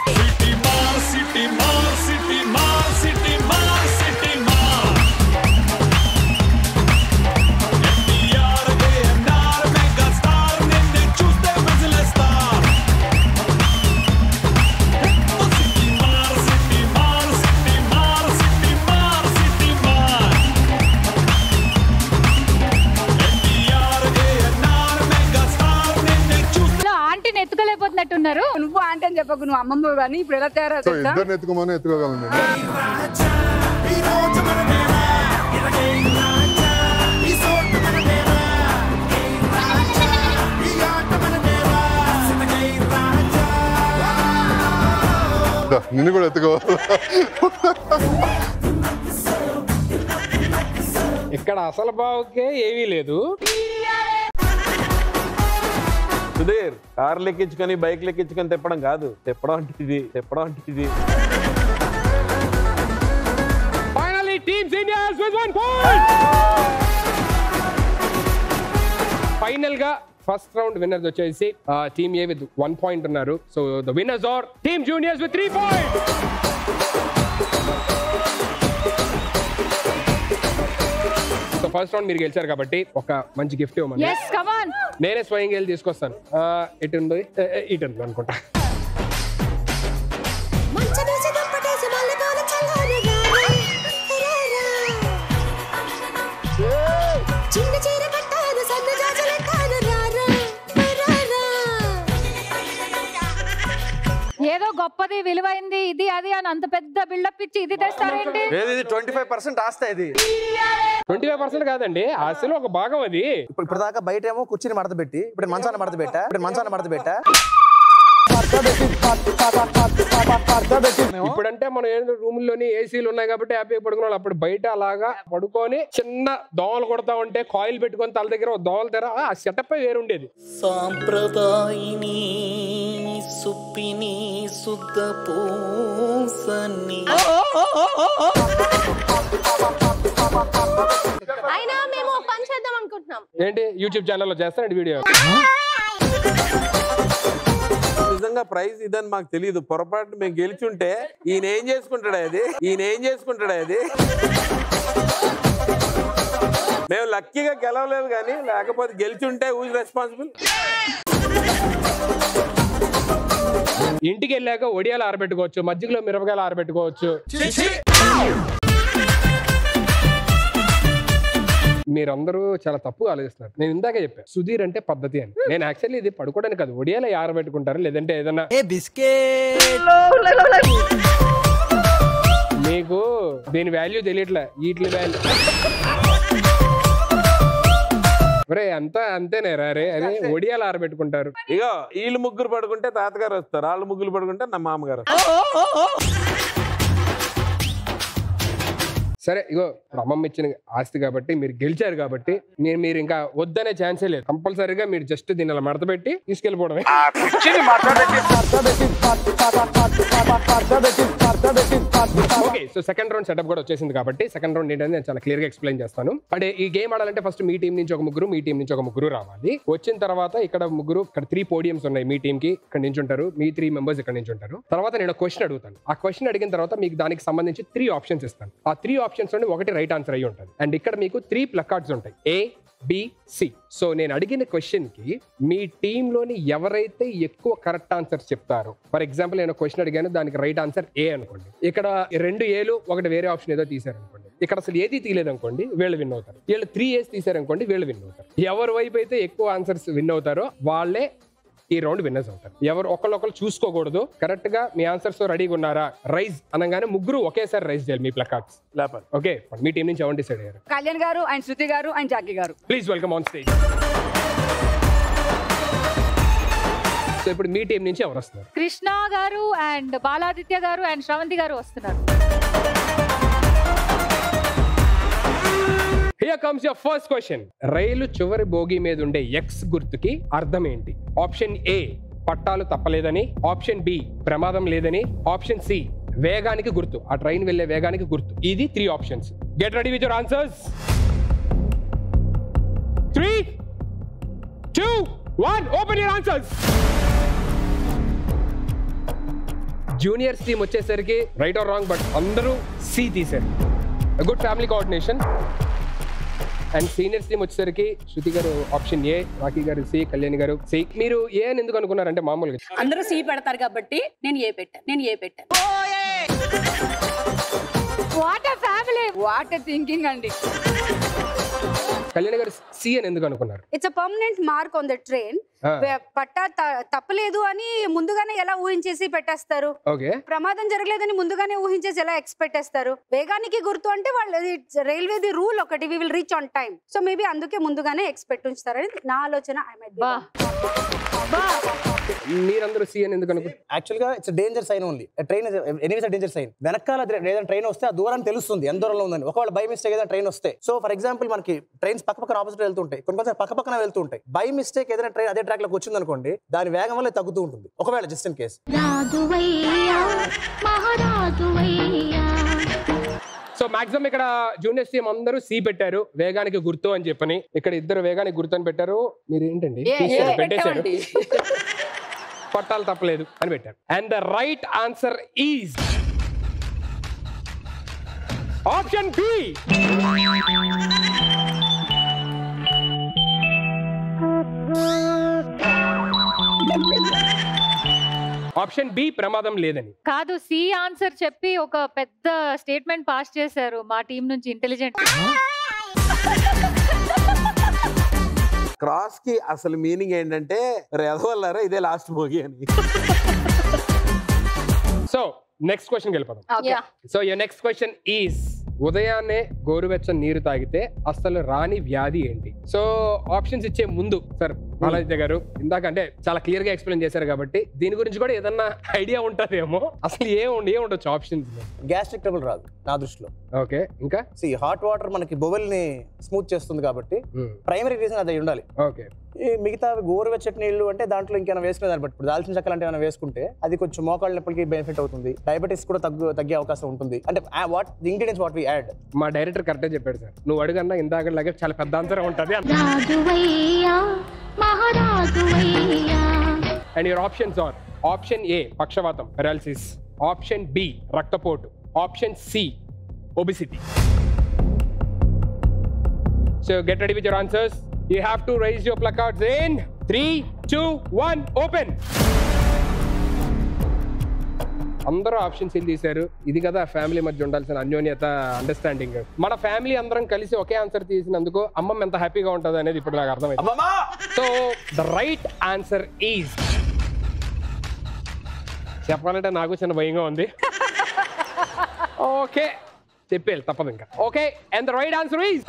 ఎత్తుకోలేకపోతున్నట్టున్నారు. నువ్వు ఆంటీ అని చెప్పకు, నువ్వు అమ్మమ్మ కానీ ఇప్పుడు ఎలా తయారవుతా? ఇద్దరిని ఎత్తుకోమని ఎత్తుకోగలను. నిన్ను కూడా ఎత్తుకోవాలి. ఇక్కడ అసలు బావుకే ఏమీ లేదు. సుధీర్, కార్ లెక్కించుకొని బైక్ లెక్కించుకొని తిప్పడం కాదు, తిప్పడం అంటే ఇది, తిప్పడం అంటే ఇది. Finally, Team Seniors with 1 point. Final గా ఫస్ట్ రౌండ్ విన్నర్స్ వచ్చేసి టీమ్ ఏ విత్ 1 point ఉన్నారు. So the winners are team juniors with 3 points. So first round మీరు గెలిచారు కాబట్టి ఒక మంచి గిఫ్ట్ ఇవ్వమని. yes come on, నేనే స్వయంగా వెళ్ళి తీసుకొస్తాను. ఇటు ఉంది, ఇటు ఉంది అనుకుంటా. ఏదో గొప్పది విలువైంది ఇది అది అని అంత పెద్ద బిల్డప్ ఇచ్చి ఇది తెస్తారేంటి? 25% ఆస్తి ఇది. 25% కాదండి, ఆస్తిలో ఒక భాగం అది. ఇప్పుడు దాకా బయట ఏమో కుర్చీని మడత పెట్టి, ఇప్పుడు మంచాన్ని మడత పెట్టా. ఇప్పుడంటే మనం ఏదో రూముల్లోని ఏసీలు ఉన్నాయి కాబట్టి హ్యాపీగా పడుకున్నాం. అప్పుడు బయట అలాగా పడుకొని చిన్న దోమలు కొడతా ఉంటే కాయిల్ పెట్టుకొని తల దగ్గర దోమలు తెర, ఆ సెటప్ వేరుండేది. సాంప్రదాయిని సుప్పిని శుద్ధ పూసని. అయినా మేము పని చేద్దాం అనుకుంటున్నాం. ఏంటి యూట్యూబ్ ఛానల్లో చేస్తానండి వీడియో. నిజంగా ప్రైజ్ ఇదని మాకు తెలియదు. పొరపాటు మేము గెలిచుంటే ఈయన ఏం చేసుకుంటాడా అది. మేము లక్కీగా గెలవలేదు కానీ, లేకపోతే గెలిచుంటే హూ ఇస్ రెస్పాన్సిబుల్? ఇంటికి వెళ్ళాక ఒడియాలు ఆరబెట్టుకోవచ్చు, మజ్జిగలో మిరపకాయలు ఆరబెట్టుకోవచ్చు. మీరందరూ చాలా తప్పుగా ఆలోచిస్తున్నారు. నేను ఇందాకే చెప్పాను సుధీర్ అంటే పద్ధతి అని. నేను యాక్చువల్లీ ఇది పడుకోవడానికి కాదు, ఒడియాలు ఆరబెట్టుకుంటారు, లేదంటే ఏదన్నా మీకు దీని వాల్యూ తెలియట్లే, వీటి వాల్యూ అంతేనే రే. అరే ఒడియాలు ఆరబెట్టుకుంటారు. ఇగో వీళ్ళు ముగ్గురు పడుకుంటే తాతగారు వస్తారు, వాళ్ళు ముగ్గురు పడుకుంటే నా మామగారు. సరే ఇగో అమ్మమ్మ ఇచ్చిన ఆస్తి కాబట్టి మీరు గెలిచారు కాబట్టి మీరు ఇంకా వద్దనే ఛాన్సే లేదు. కంపల్సరీగా మీరు జస్ట్ దీన్ని అలా మడత పెట్టి తీసుకెళ్ళిపోవడమే. Okay, so second round setup కూడా వచ్చేసింది కాబట్టి సెకండ్ రౌండ్ ఏంటంటే నేను చాలా క్లియర్ గా ఎక్స్ప్లెయిన్ చేస్తాను. అంటే ఈ గేమ్ ఆడాలంటే ఫస్ట్ మీ టీం నుంచి ఒక ముగ్గురు, మీ టీం నుంచి ఒక ముగ్గురు రావాలి. వచ్చిన తర్వాత ఇక్కడ ముగ్గురు, ఇక్కడ 3 పోడియంస్ ఉన్నాయి. మీ టీం కి ఇక్కడ నుంచి ఉంటారు, మీ 3 మెంబర్స్ ఇక్కడ నుంచి ఉంటారు. తర్వాత నేను క్వశ్చన్ అడుగుతాను. ఆ క్వశ్చన్ అడిగిన తర్వాత మీకు దానికి సంబంధించి 3 ఆప్షన్స్ ఇస్తాను. ఆ 3 ఆప్షన్స్ నుండి ఒకటి రైట్ ఆన్సర్ అయ్యి ఉంటుంది. అండ్ ఇక్కడ మీకు 3 ప్లకార్డ్స్ ఉంటాయి, A, B, C. సో నేను అడిగిన క్వశ్చన్ కి మీ టీంలోని ఎవరైతే ఎక్కువ కరెక్ట్ ఆన్సర్స్ చెప్తారో, ఫర్ ఎగ్జాంపుల్ నేను క్వశ్చన్ అడిగాను, దానికి రైట్ ఆన్సర్ A అనుకోండి. ఇక్కడ 2 Aలు ఒకటి వేరే ఆప్షన్ ఏదో తీసారనుకోండి, ఇక్కడ అసలు ఏది తీయలేదనుకోండి, వీళ్ళు విన్ అవుతారు. వీళ్ళు 3 A's తీసారనుకోండి, వీళ్ళు విన్ అవుతారు. ఎవరి వైపు అయితే ఎక్కువ ఆన్సర్స్ విన్ అవుతారో వాళ్ళే ఈ రౌండ్ విన్నర్స్ అవుతారు. ఎవరు ఒకళ్ళు చూసుకోకూడదు. కరెక్ట్ గా మీ ఆన్సర్స్ రెడీగా ఉన్నారా, రైజ్ అనగానే ముగ్గురు ఒకేసారి రైజ్ చేయాలి మీ ప్లకార్డ్స్. ఓకే, మీ టీం నుంచి ఎవరు డిసైడ్ అయ్యారు? కళ్యాణ్ గారు అండ్ శృతి గారు అండ్ జాకీ గారు. Please welcome on stage. So ఇప్పుడు మీ టీం నుంచి ఎవరు వస్తున్నారు? కృష్ణ గారు అండ్ బాలాదిత్య గారు అండ్ శ్రవంతి గారు వస్తున్నారు. Here comes your first question. రైలు చివరి బోగి మీద ఉండే X గుర్తుకి అర్థం ఏంటి? ఆప్షన్ A పట్టాలు తప్పలేదని, ఆప్షన్ B ప్రమాదం లేదని, ఆప్షన్ C వేగానికి గుర్తు, ఆ ట్రైన్ వెళ్లే వేగానికి గుర్తు. ఇది 3 options. Get ready with your answers. 3, 2, 1 open your answers. Juniors team వచ్చేసరికి రైట్ ఆర్ రాంగ్ బట్ అందరూ సి తీశారు. Good family coordination. And seniors team వచ్చేసరికి శృతి గారు ఆప్షన్ ఏ, రాఖీ గారు సి, కళ్యాణి గారు సి. మీరు ఏ అని ఎందుకు అనుకున్నారంటే మామూలుగా అందరూ సి పెడతారు కాబట్టి నేను ఏ పెట్టాను. What a family, what a thinking అండి. కళ్యాణి గారు సి అని ఎందుకు అనుకున్నారు? It's a permanent mark on the train. పట్టా తప్పలేదు అని ముందుగానే ఎలా ఊహించేసి పెట్టేస్తారు? ప్రమాదం జరగలేదని ముందుగానే ఊహించేసి ఎలా ఎక్స్పెక్ట్ చేస్తారు? వేగానికి గుర్తు అంటే వాళ్ళది రైల్వేది రూల్ ఒకటి, we will reach on time. So maybe అందుకే ముందుగానే ఎక్స్పెక్ట్ ఉంచుతారని నా ఆలోచన. మీరందరూ సి అని ఎందుకు అనుకుంటారు? యాక్చువల్ గా it's danger sign only. Train anyways danger sign. వెనకాల ఏదైనా ట్రైన్ వస్తే ఆ దూరాన్ని తెలుస్తుంది ఎంత దూరంలో ఉందని. ఒకవేళ బై మిస్టేక్ ఏదైనా ట్రైన్ వస్తే, సో ఫర్ ఎగ్జాంపుల్ మనకి ట్రైన్స్ పక్కన ఆపోజిట్ వెళ్తుంటాయి, కొన్ని పక్కన వెళ్తూ ఉంటాయి. బై మిస్టేక్ ఏదైనా ట్రైన్ అదే ట్రాక్ లోకి వచ్చింది అనుకోండి, దాని వేగం వల్ల తగ్గుతూ ఉంటుంది. ఒకవేళ just in case. So maximum ఇక్కడ జూనియర్స్ టీమ్ అందరూ సి పెట్టారు, వేగానికి గుర్తు అని చెప్పని. ఇక్కడ ఇద్దరు వేగానికి గుర్తు అని పెట్టారు. మీరు ఏంటండి పెట్టేశారు, పట్టాలు తప్పలేదు అని పెట్టారు. And the right answer is option B. Option B ప్రమాదం లేదని కాదు, సి ఆన్సర్ చెప్పి ఒక పెద్ద స్టేట్మెంట్ పాస్ చేశారు మా టీం నుంచి. ఇంటెలిజెంట్ క్రాస్ కి అసలు మీనింగ్ ఏంటంటే ఎదవల్లారా ఇదే లాస్ట్ భోగి అని. సో నెక్స్ట్ క్వశ్చన్ వెళ్ళిపోదాం. So your next question is ఉదయాన్నే గోరువెచ్చని నీరు తాగితే అసలు రాని వ్యాధి ఏంటి? సో ఆప్షన్స్ ఇచ్చే ముందు సార్ బాలాజీ గారు ఇందాక అంటే చాలా క్లియర్ గా ఎక్స్ప్లెయిన్ చేశారు కాబట్టి దీని గురించి కూడా ఏదన్నా ఐడియా ఉంటదేమో. అసలు ఏముండొచ్చు ఆప్షన్స్? గ్యాస్ట్రిక్ ట్రబుల్ రాదు నా దృష్టిలో. ఓకే, ఇంకా హాట్ వాటర్ మనకి బొవెల్ ని స్మూత్ చేస్తుంది కాబట్టి ప్రైమరీ రీజన్ అది ఉండాలి. ఓకే, ఈ మిగతా గోరువెచ్చటి నీళ్లు అంటే దాంట్లో ఇంకేమైనా వేసుకునే దాన్ని బట్టి, ఇప్పుడు దాల్చిన చెక్కలు అంటే ఏమైనా వేసుకుంటే అది కొంచెం మోకాళ్ళ నొప్పులకి బెనిఫిట్ అవుతుంది. డయాబెటీస్ కూడా తగ్గే అవకాశం ఉంటుంది. అంటే what ingredients what we add. మా డైరెక్టర్ కరెక్టే చెప్పాడు సార్. నువ్వు అడుగన్నా ఇందాక లాగే చాలా పెద్ద ఆన్సర్ ఉంటది. And your options are option A పక్షవాతం పెరాలసిస్, ఆప్షన్ బి రక్తపోటు, option C obesity. So get ready with your answers. You have to raise your placards in 3, 2, 1, open. అందరూ ఆప్షన్స్ ఏం తీశారు. ఇది కదా ఫ్యామిలీ మధ్య ఉండాల్సిన అన్యోన్యత, అండర్స్టాండింగ్. మన ఫ్యామిలీ అందరం కలిసి ఒకే ఆన్సర్ తీసినందుకు అమ్మమ్మ ఎంత హ్యాపీగా ఉంటుంది అనేది ఇప్పుడు నాకు అర్థమైంది. So the right answer is, చెప్పాలంటే నాకు చిన్న భయంగా ఉంది. ఓకే చెప్పేయాలి, తప్పదు ఇంకా. Okay, and the right answer is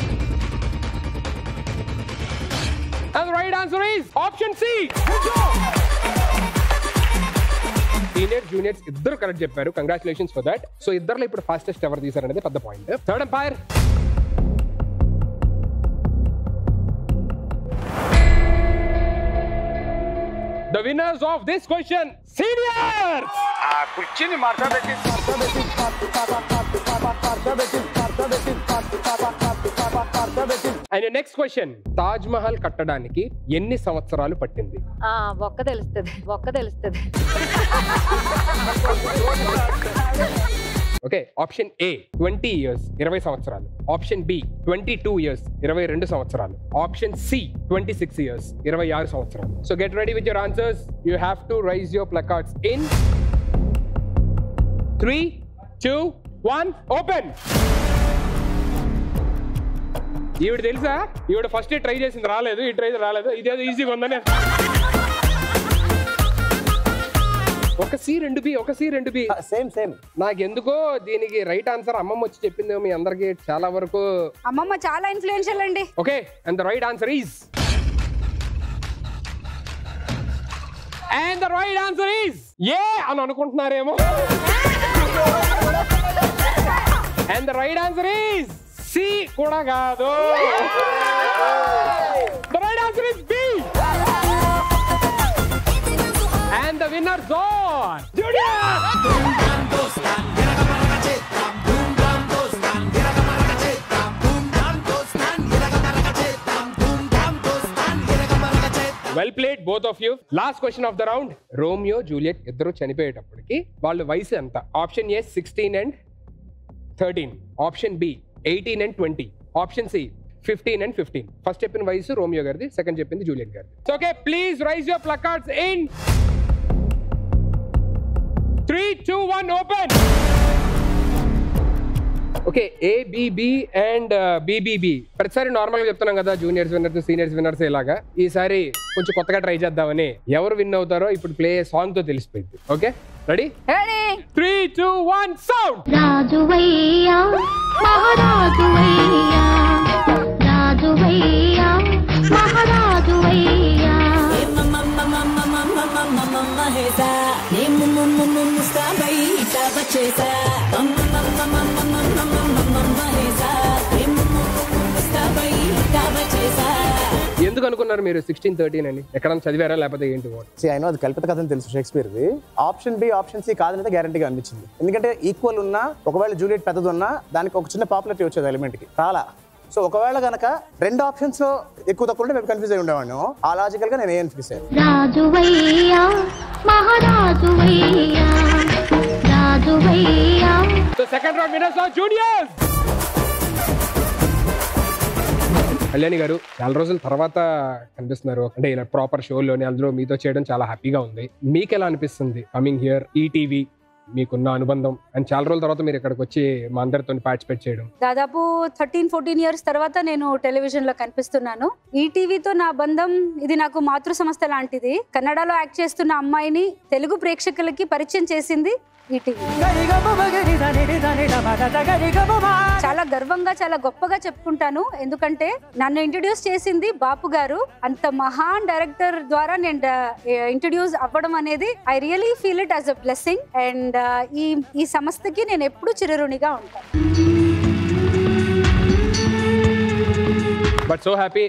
And the right answer is option C. Senior, juniors ఇద్దరు కరెక్ట్ చెప్పారు. Congratulations for that. సో ఇద్దరులో ఇప్పుడు ఫాస్టెస్ట్ ఎవరు తీశారనేది పెద్ద point. Third umpire the winners of this question, seniors. కుర్చీని మార్చబెట్టి And your next question, Taj Mahal కట్టడానికి ఎన్ని సంవత్సరాలు పట్టింది? ఒక్క తెలుస్తుంది. ఓకే, ఆప్షన్ ఏ 20 years 20 సంవత్సరాలు, ఆప్షన్ బి 22 years 22 సంవత్సరాలు, ఆప్షన్ సి 26 years 26 సంవత్సరాలు. So get ready with your answers. You have to rise your placards in 3, 2, 1, open. ఈవిడ తెలుసా, ఈవిడ ఫస్ట్ ట్రై చేసింది రాలేదు, ఈ ట్రై రాలేదు, ఇదేదో ఈజీగా ఉందని. ఒక సి 2B, ఒక సి 2B సేమ్. నాకెందుకో దీనికి రైట్ ఆన్సర్ అమ్మమ్మ వచ్చి చెప్పింది మీ అందరికి చాలా వరకు. అమ్మమ్మ చాలా ఇన్ఫ్లుయెన్షియల్ అండి. Okay, and the right answer is A అని అనుకుంటున్నారేమో. And the right answer is C కూడా కాదు. The right answer is B. And the winners are Junior! Well played both of you. Last question of the round. Romeo Juliet ఇద్దరు చనిపోయేటప్పటికి వాళ్ళ వయసు ఎంత? Option A 16 and 13, option B 18 and 20, option C 15 and 15. First చెప్పిన వయసు రోమియో గారిది, సెకండ్ చెప్పింది జూలియట్ గారిది. Okay, please rise your placards in 3, 2, 1 open. Okay, ABB and BBB. ప్రతిసారి నార్మల్ గా చెప్తున్నాం కదా, జూనియర్స్ విన్నర్స్, సీనియర్స్ విన్నర్స్ ఇలాగా. ఈసారి కొంచెం కొత్తగా ట్రై చేద్దామని. ఎవరు విన్ అవుతారో ఇప్పుడు ప్లే సాంగ్ తో తెలిసిపోయింది. Okay, ready? 3, 2, 1 సౌండ్. రాజువయ్యా మహారాజువయ్యా, రాజువయ్యా మహారాజువయ్యా. ఎందుకు అనుకున్నారు మీరు 16, 13 అని? ఎక్కడన్నా చదివారా లేకపోతే ఏంటి? అయినా అది కల్పిత కథ అని తెలుసు షేక్స్పియర్ది. ఆప్షన్ బి ఆప్షన్ సి కాదనైతే గ్యారంటీగా అనిపించింది. ఎందుకంటే ఈక్వల్ ఉన్నా, ఒకవేళ జూలియట్ పెద్దది ఉన్నా దానికి ఒక చిన్న పాపులారిటీ వచ్చేది ఎలిమెంట్ కి చాలా. సో ఒకవేళ గనక రెండు ఆప్షన్స్ లో ఎక్కువ తక్కువ ఉంటే మేము కన్ఫ్యూజ్ అయి ఉండేవాడిని. ఆ లాజికల్ గా నేను ఏం ఫిక్స్ అయ్యాను. రాజువయ్యా మహారాజువయ్యా, రాజువయ్యా. So second round winners are juniors. Kalyani garu చాలా రోజుల తర్వాత కనిపిస్తున్నారు అంటే ఇలా ప్రాపర్ షోలోని, అందులో మీతో చేయడం చాలా హ్యాపీగా ఉంది. మీకు ఎలా అనిపిస్తుంది కమింగ్ హియర్? ఈటీవీ మీకున్న అనుబంధం అండ్ చాలా రోజుల తర్వాత మీరు ఇక్కడికి వచ్చి మా అందరితో పార్టిసిపేట్ చేయడం. దాదాపు 13-14 ఇయర్స్ తర్వాత నేను టెలివిజన్ లో కనిపిస్తున్నాను. ఈటీవీతో నా బంధం ఇది నాకు మాతృ సంస్థ లాంటిది. కన్నడలో యాక్ట్ చేస్తున్న అమ్మాయిని తెలుగు ప్రేక్షకులకి పరిచయం చేసింది ఈటీవీ. చాలా గర్వంగా, చాలా గొప్పగా చెప్పుకుంటాను. ఎందుకంటే నన్ను ఇంట్రడ్యూస్ చేసింది బాపు గారు. అంత మహాన్ డైరెక్టర్ ద్వారా నేను ఇంట్రడ్యూస్ అవ్వడం అనేది I really feel it as a blessing. And ఈ సంస్థకి నేను ఎప్పుడు చిరరునిగా ఉంటాను. But so happy.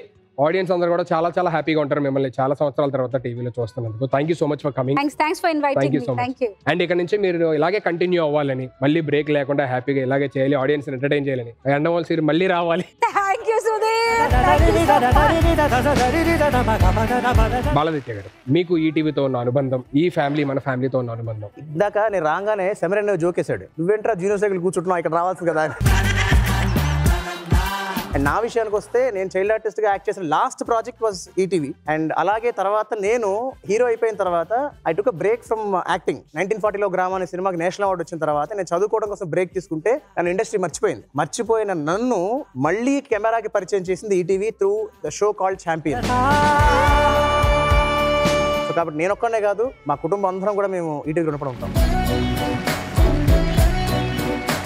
ఆడియన్స్ అందరూ కూడా చాలా చాలా హ్యాపీగా ఉంటారు మిమ్మల్ని చాలా సంవత్సరాల తర్వాత టీవీలో చూస్తున్నందుకు. Thank you so much for coming. Thanks for inviting me. Thank you. And ఇక్కడ నుంచి మీరు ఇలాగే కంటిన్యూ అవ్వాలని, మళ్ళీ బ్రేక్ లేకుండా హ్యాపీగా ఇలాగే చేయాలి, ఆడియన్స్ ఎంటర్టైన్ చేయాలని. అండమాల్ సీరియల్ మళ్ళీ రావాలి. Thank you Sudheer. బాలదిత్య గారు, మీకు ఈ టీవీతో ఉన్న అనుబంధం, ఈ ఫ్యామిలీ మన ఫ్యామిలీతో ఉన్న అనుబంధం. ఇందాక నేను రాగానే సెమరన్ జోకేశాడు, నువ్వేంట్రా జూనియర్ సైకిల్ కూర్చుంటున్నావు, ఇక్కడ రావాల్సింది కదా. అండ్ నా విషయానికి వస్తే నేను చైల్డ్ ఆర్టిస్ట్ గా యాక్ట్ చేసిన last project was ETV. And అలాగే తర్వాత నేను హీరో అయిపోయిన తర్వాత I took break from acting. 1940లో గ్రామం అనే సినిమాకి నేషనల్ అవార్డు వచ్చిన తర్వాత నేను చదువుకోవడం కోసం బ్రేక్ తీసుకుంటే నన్ను ఇండస్ట్రీ మర్చిపోయిన నన్ను మళ్ళీ కెమెరాకి పరిచయం చేసింది ETV through the show called champion. So కాబట్టి నేను ఒక్కనే కాదు, మా కుటుంబం అందరం కూడా మేము ఈటీవీ రుణపడి ఉంటాం.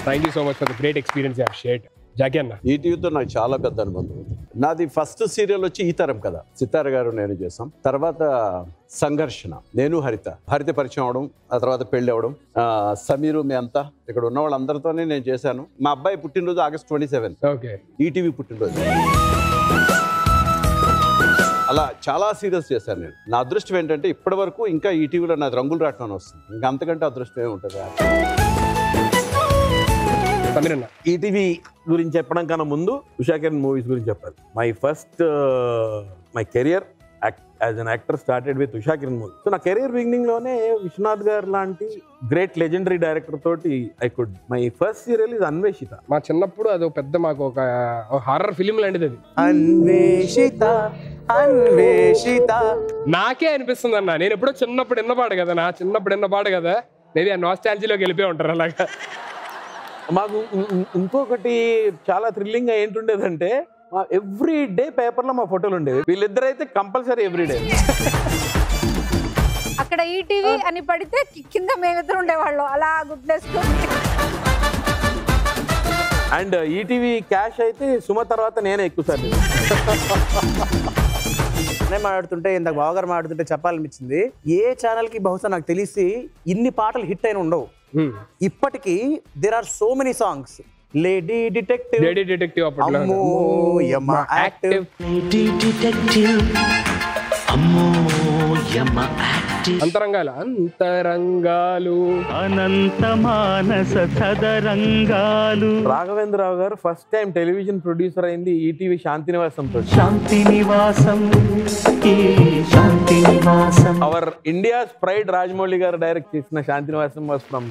Thank you so much for the great experience you have shared. Jackie అన్న, ఈటీవీతో నాకు చాలా పెద్ద అనుబంధం ఉంది. నాది ఫస్ట్ సీరియల్ వచ్చి ఈ తరం కదా, సితార గారు నేను చేసాం. తర్వాత సంఘర్షణ, నేను హరిత పరిచయం అవడం, ఆ తర్వాత పెళ్లి అవడం, సమీరు మీ అంతా ఇక్కడ ఉన్న వాళ్ళందరితోనే నేను చేశాను. మా అబ్బాయి పుట్టినరోజు August 27 ఈటీవీ పుట్టినరోజు. అలా చాలా సీరియల్స్ చేశాను నేను. నా అదృష్టం ఏంటంటే ఇప్పటి వరకు ఇంకా ఈటీవీలో నాది రంగులు రావటం అని వస్తుంది. ఇంకా అంతకంటే అదృష్టం ఏముంటుంది. ఈటీవీ గురించి చెప్పడం కన్నా ముందు ఉషా కిరణ్ మూవీస్ గురించి చెప్పాలి. My career as an actor started with Usha Kiran movie. So నా కెరియర్ బిగినింగ్ లోనే విశ్వనాథ్ గారు లాంటి గ్రేట్ లెజెండరీ డైరెక్టర్ తోటి my first serial is Anveshitha. మా చిన్నప్పుడు అది పెద్ద మాకు ఒక హారర్ ఫిలిం లాంటిది అది. అన్వేషిత నాకే అనిపిస్తుంది అన్న, నేను ఎప్పుడో చిన్నప్పుడు విన్న పాట కదా, మేబీ ఆ నాస్టాలజీలోకి వెళ్ళిపోయి ఉంటారు. అలాగా మాకు ఇంకొకటి చాలా థ్రిల్లింగ్ గా ఏంటుండేదంటే ఎవ్రీ డే పేపర్లో మా ఫోటోలు ఉండేవి. వీళ్ళిద్దరైతే కంపల్సరీ ఎవ్రీ డే. అక్కడ ఈటీవీ అని పడితే కింద మేమిద్దరు ఉండేవాళ్ళం అలా గుడ్లేసుకొని. అండ్ ఈటీవీ క్యాష్ అయితే సుమ తర్వాత నేనే ఎక్కువసార్లు. నేను మాట్లాడుతుంటే ఇందాక బావగారు మాట్లాడుతుంటే చెప్పాలనిపించింది, ఏ ఛానల్ కి బహుశా నాకు తెలిసి ఇన్ని పాటలు హిట్ అయిన ఉండవు. ఇప్పటికీ there are so many songs. Lady detective అమ్మో యమ్మ యాక్టివ్, లేడీ డిటెక్టివ్ అమ్మో యమ్మ యాక్టివ్. అంతరంగాలు అనంత మానస చదరంగాలు. రాఘవేంద్రరావు గారు ఫస్ట్ టైం టెలివిజన్ ప్రొడ్యూసర్ అయింది ఈటీవీ శాంతినివాసం తో. Shanti Nivasam Shanti Nivasam. Our India's pride Rajamouli గారు డైరెక్ట్ చేసిన శాంతినివాసం వాస్ ఫ్రమ్.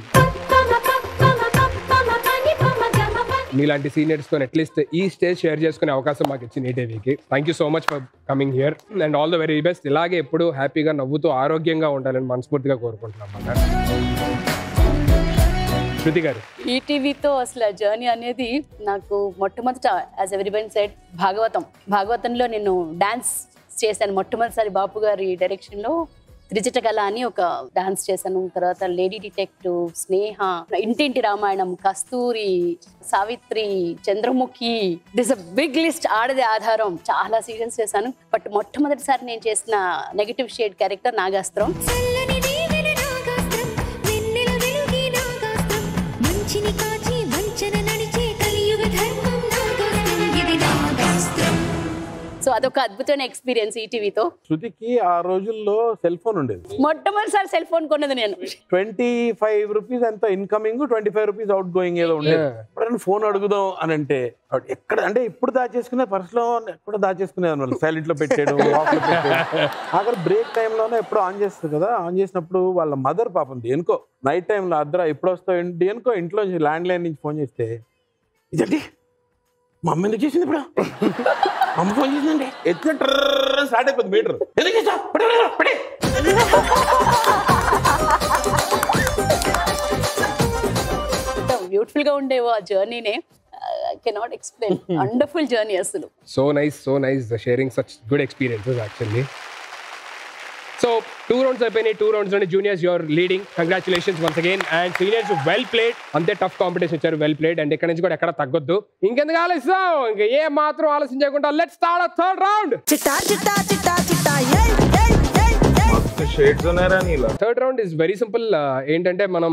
మీలాంటి సీనియర్స్ తో అట్లీస్ట్ ఈ స్టేజ్ షేర్ చేసుకునే అవకాశం మాకు ఇచ్చింది ఈటీవీకి. Thank you so much for coming here and all the very best. ఇలాగే ఎప్పుడు హ్యాపీగా నవ్వుతూ ఆరోగ్యంగా ఉండాలని మనస్ఫూర్తిగా కోరుకుంటున్నాం. శృతి గారు, ఈటీవీతో అసలు జర్నీ అనేది నాకు మొట్టమొదట యాజ్ ఎవ్రీబడి సైడ్ భాగవతంలో నేను డాన్స్ చేశాను మొట్టమొదటిసారి బాపు గారి డైరెక్షన్లో. త్రిజట కళ అని ఒక డాన్స్ చేశాను. తర్వాత lady detective, Sneha, Intinti Ramayanam, Kasturi, Savitri, Chandramukhi, this a big list. Aadadi Aadharam చాలా సీరియల్స్ చేశాను. బట్ మొట్టమొదటిసారి నేను చేసిన negative shade character Nagastram. So అదొక అద్భుతమైన ఎక్స్పీరియన్స్ ఈటీవీతో. శృతికి ఆ రోజుల్లో సెల్ ఫోన్ ఉండేది. మొట్టమొదటిసారి సెల్ ఫోన్ కొన్నది నేను. 25 రూపీస్ ఎంత ఇన్కమింగ్, 25 రూపీస్ అవుట్ గోయింగ్ ఏదో ఉండేది. ఎప్పుడైనా ఫోన్ అడుగుదాం అని అంటే ఎక్కడ అంటే ఇప్పుడు దాచేసుకునే పర్సులో ఎక్కడ దాచేసుకునేది వాళ్ళు సైలెంట్ లో పెట్టాడు. అక్కడ బ్రేక్ టైంలోనే ఎప్పుడు ఆన్ చేస్తుంది కదా, ఆన్ చేసినప్పుడు వాళ్ళ మదర్ పాపం దేనికో నైట్ టైంలో అద్దరా ఎప్పుడు వస్తావు దేనికో ఇంట్లో ల్యాండ్ లైన్ నుంచి ఫోన్ చేస్తే, ఇదండి మా అమ్మ ఎందుకు చేసింది ఇప్పుడు, అమ్మ ఫోన్ చేసిందండి ఎత్తున స్టార్ట్ అయిపోతుంది మీటర్. బ్యూటిఫుల్ గా ఉండేవో ఆ జర్నీనే. I cannot explain. Wonderful journey అసలు. So nice sharing such good experiences actually. So 2 rounds అయిపోయినాయి. 2 rounds లోనే juniors you are leading. Congratulations once again. And seniors well played. అంతే టఫ్ కాంపిటీషన్ ఇచ్చారు, well played. అండ్ ఇక్కడ నుంచి కూడా ఎక్కడ తగ్గొద్దు. ఇంకెందుకు ఆలస్యం, ఇంకా ఏ మాత్రం ఆలస్యం చేయకుండా let's start a third round. చిట్టా చిట్టా చిట్టా చిట్టా third round is very simple. ఏంటంటే మనం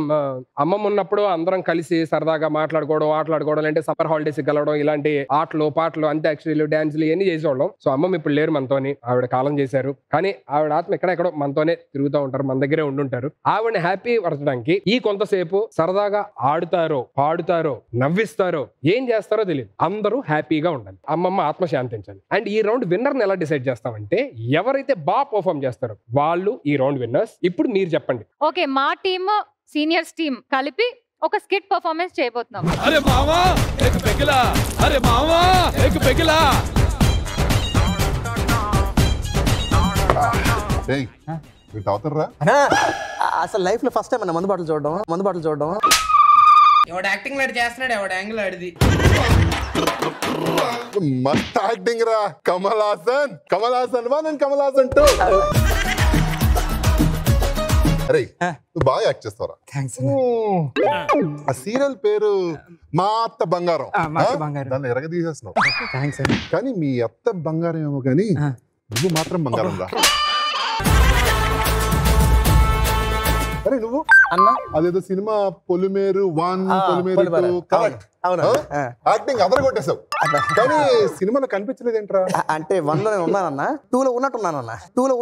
అమ్మమ్మ ఉన్నప్పుడు అందరం కలిసి సరదాగా ఆటలాడుకోవడం అంటే సమ్మర్ హాలిడేస్ కలవడం, ఇలాంటి ఆటలు పాటలు అంత్యాక్షరీలు డాన్సులు ఇవన్నీ చేసేవాళ్ళం. సో అమ్మమ్మ ఇప్పుడు లేరు మనతోని, ఆవిడ కాలం చేశారు. కానీ ఆవిడ ఆత్మ ఎక్కడెక్కడో మనతోనే తిరుగుతూ ఉంటారు, మన దగ్గరే ఉండుంటారు. ఆవిడని హ్యాపీ పరచడానికి ఈ కొంతసేపు సరదాగా ఆడుతారో పాడుతారో నవ్విస్తారో ఏం చేస్తారో తెలియదు, అందరూ హ్యాపీగా ఉండాలి, అమ్మమ్మ ఆత్మ శాంతించాలి. అండ్ ఈ రౌండ్ విన్నర్ని ఎలా డిసైడ్ చేస్తామంటే ఎవరైతే బాగా పర్ఫార్మ్ చేస్తారో వాళ్ళు ఈ రౌండ్ విన్నర్స్. ఇప్పుడు మీరు చెప్పండి. ఓకే, మా టీమ్ సీనియర్స్ టీమ్ కలిపి ఒక స్కిట్ పర్ఫార్మెన్స్ చేయబోతున్నాం. అరే మామా ఏక్ పెగిలా, అరే మామా ఏక్ పెగిలా. ఏయ్ వీటి అవుతారా అసలు లైఫ్ లో ఫస్ట్ టైం అన్న మందు బాటలు చూడడం. ఎవడు యాక్టింగ్ లాడ్ చేస్తున్నాడు, ఎవడు యాంగిల్ ఆడిది. మస్త్ యాక్టింగ్ రా. కమల్ హాసన్ 1 అండ్ కమల్ హాసన్ 2. అరే నువ్వు బాగా యాక్ట్ చేస్తావరా. ఆ సీరియల్ పేరు మా అత్త బంగారం. దాన్ని ఎరగ తీసేస్తున్నావు. కానీ మీ అత్త బంగారం ఏమో కానీ నువ్వు మాత్రం బంగారం రా. అరే నువ్వు అన్నా అదేదో సినిమా పొలిమేరు 1 పొలిమేరు 2 కరెక్ట్ యాక్టింగ్ అదర కొట్టేసావు. కానీ సినిమాలో కనిపించలేదు ఏంట్రా? అంటే 1 లోనే ఉన్నానన్నా, 2 లో